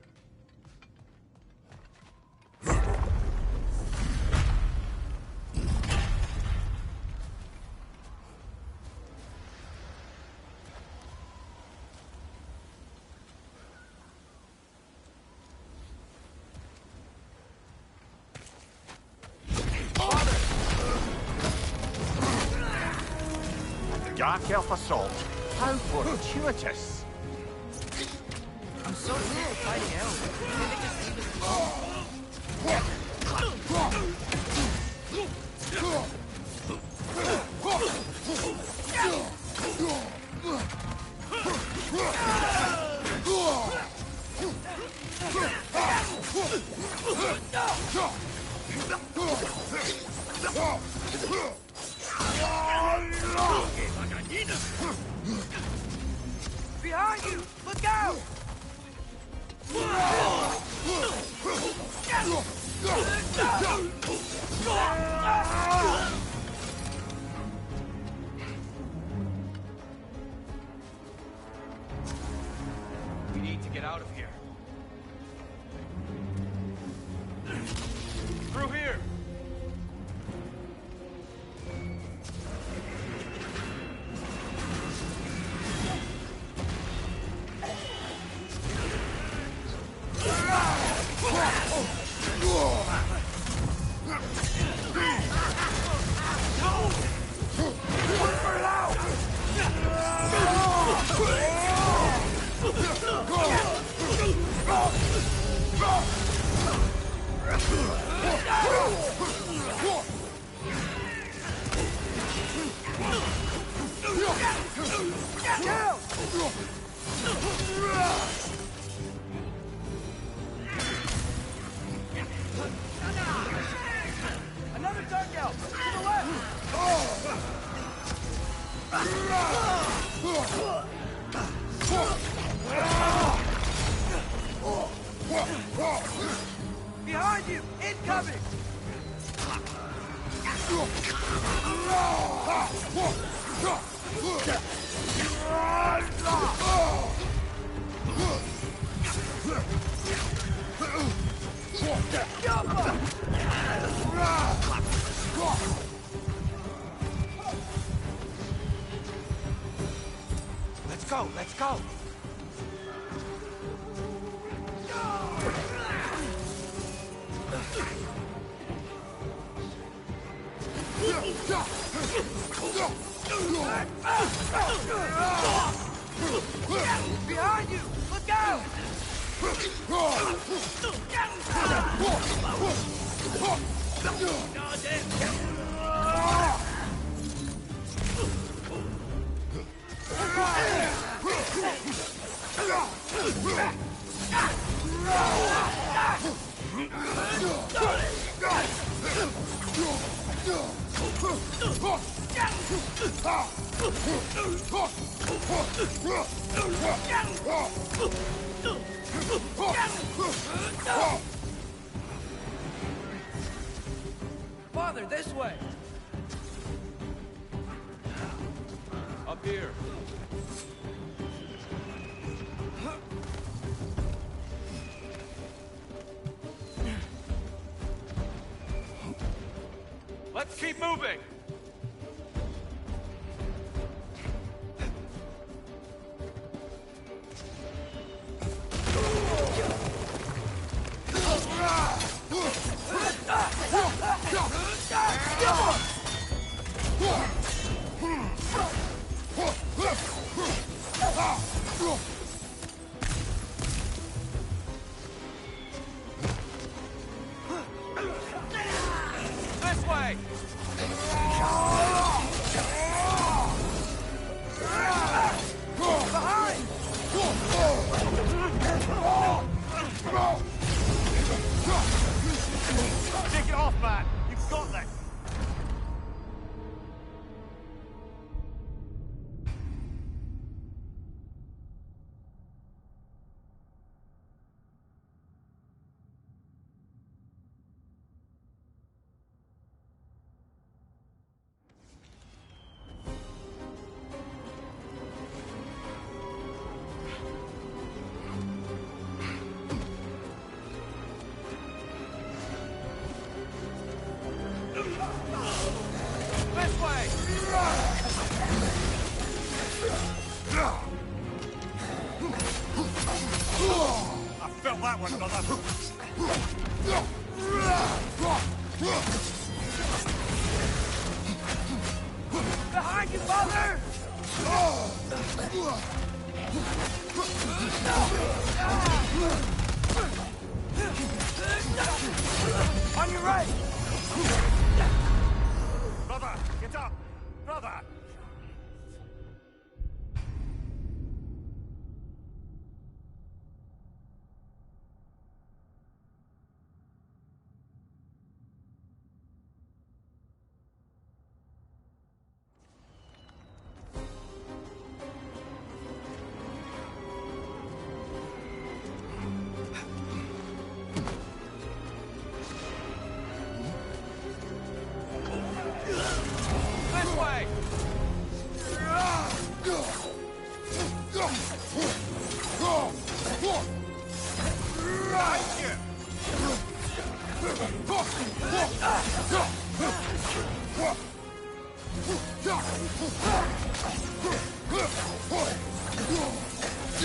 Dark Elf assault. How fortuitous. I'm so used to fighting elves. Can't they just leave us alone? Behind you! Look out! We need to get out of here. Through here! Another dark elf! To the left! Behind you! Incoming! Let's go, let's go! Behind you! Look out! Father, this way! Up here. Let's keep moving! I felt that one, brother. Behind you, father! On your right! Brother, get up! Brother! This way!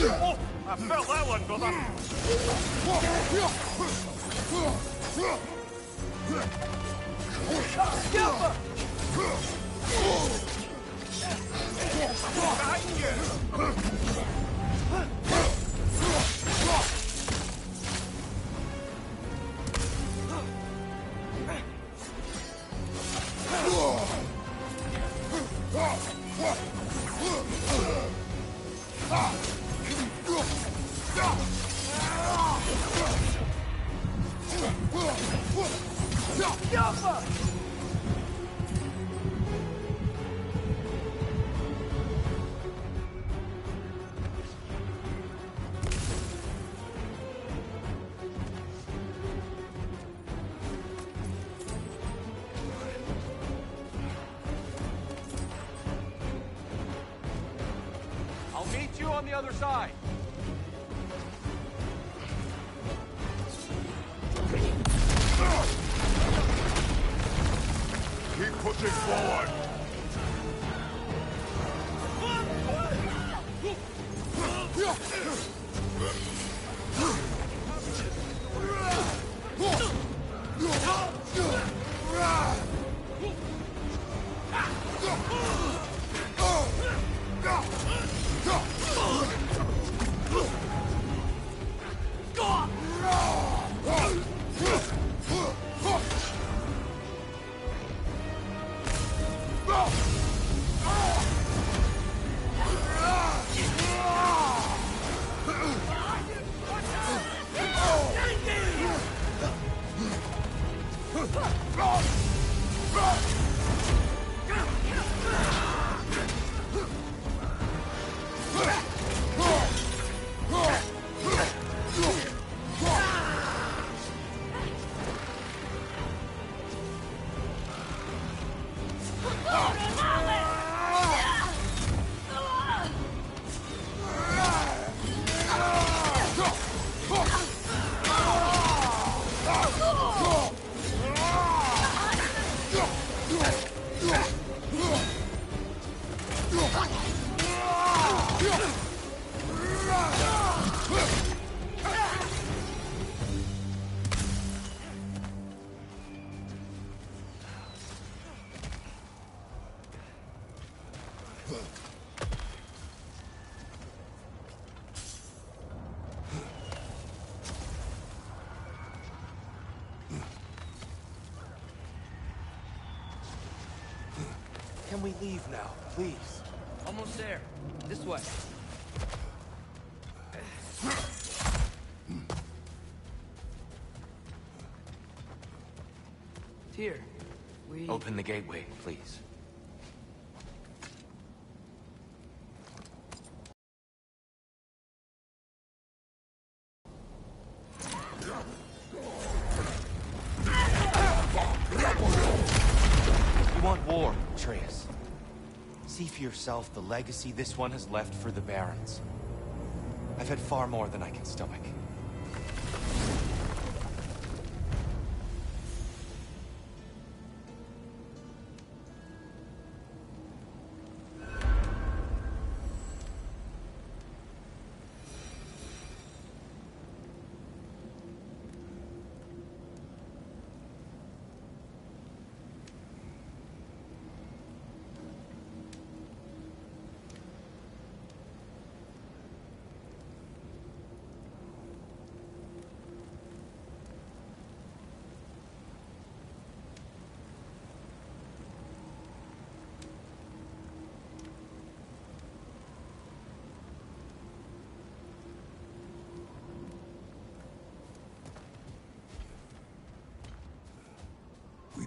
Oh, I felt that one, brother. Skipper! Skipper! I'll meet you on the other side. Keep pushing forward. Can we leave now, please? Almost there. This way. Here. We... Open the gateway, please. You want war, Atreus. See for yourself the legacy this one has left for the Barons. I've had far more than I can stomach.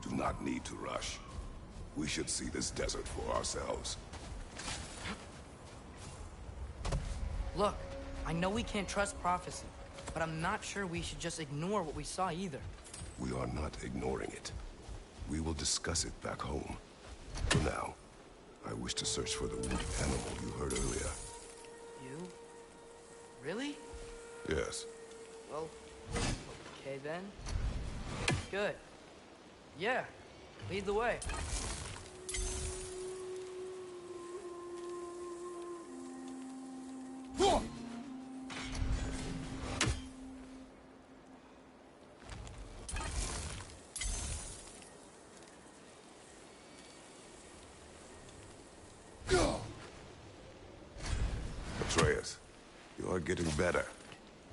do not need to rush. We should see this desert for ourselves. Look, I know we can't trust prophecy, but I'm not sure we should just ignore what we saw either. We are not ignoring it. We will discuss it back home. For now, I wish to search for the wounded animal you heard earlier. You? Really? Yes. Well, okay then. Good. Yeah, lead the way. Atreus, you are getting better.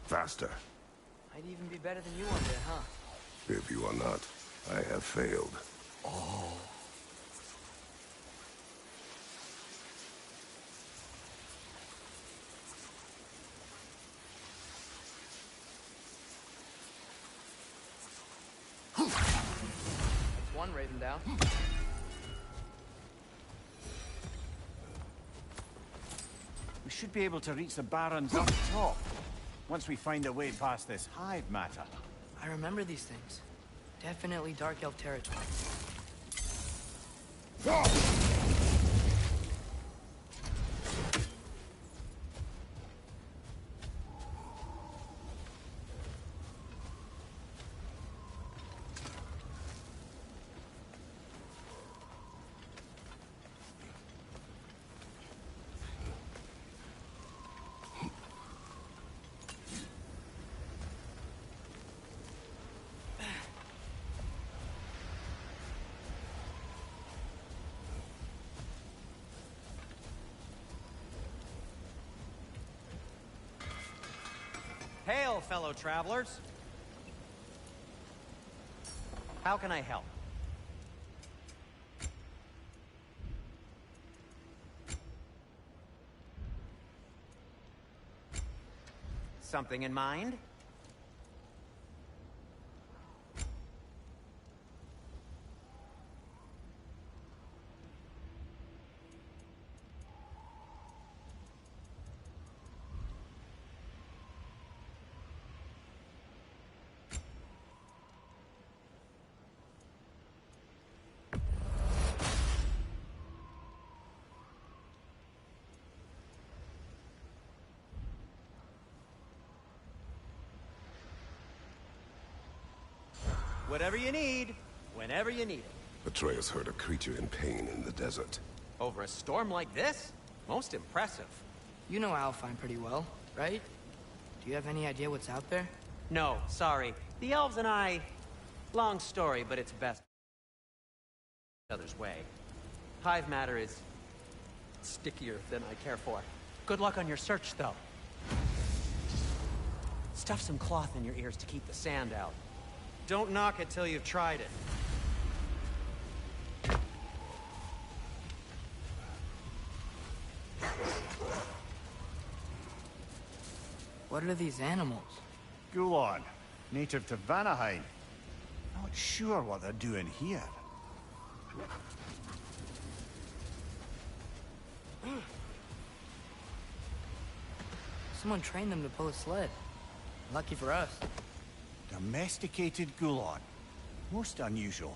Faster. I'd even be better than you one day, huh? If you are not, I have failed. That's one raven down. We should be able to reach the barrens up top, once we find a way past this hive matter. I remember these things. Definitely Dark Elf territory. Hail, fellow travelers. How can I help? Something in mind? Whatever you need, whenever you need it. Atreus heard a creature in pain in the desert. Over a storm like this? Most impressive. You know Alfheim pretty well, right? Do you have any idea what's out there? No, sorry. The elves and I... Long story, but it's best other's way. Hive matter is... stickier than I care for. Good luck on your search, though. Stuff some cloth in your ears to keep the sand out. Don't knock it till you've tried it. What are these animals? Gulon, native to Vanaheim. Not sure what they're doing here. Someone trained them to pull a sled. Lucky for us. Domesticated Gulon. Most unusual.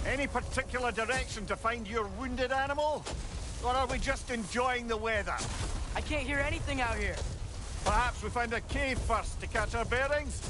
Any particular direction to find your wounded animal? Or are we just enjoying the weather? I can't hear anything out here. Perhaps we find a cave first to catch our bearings?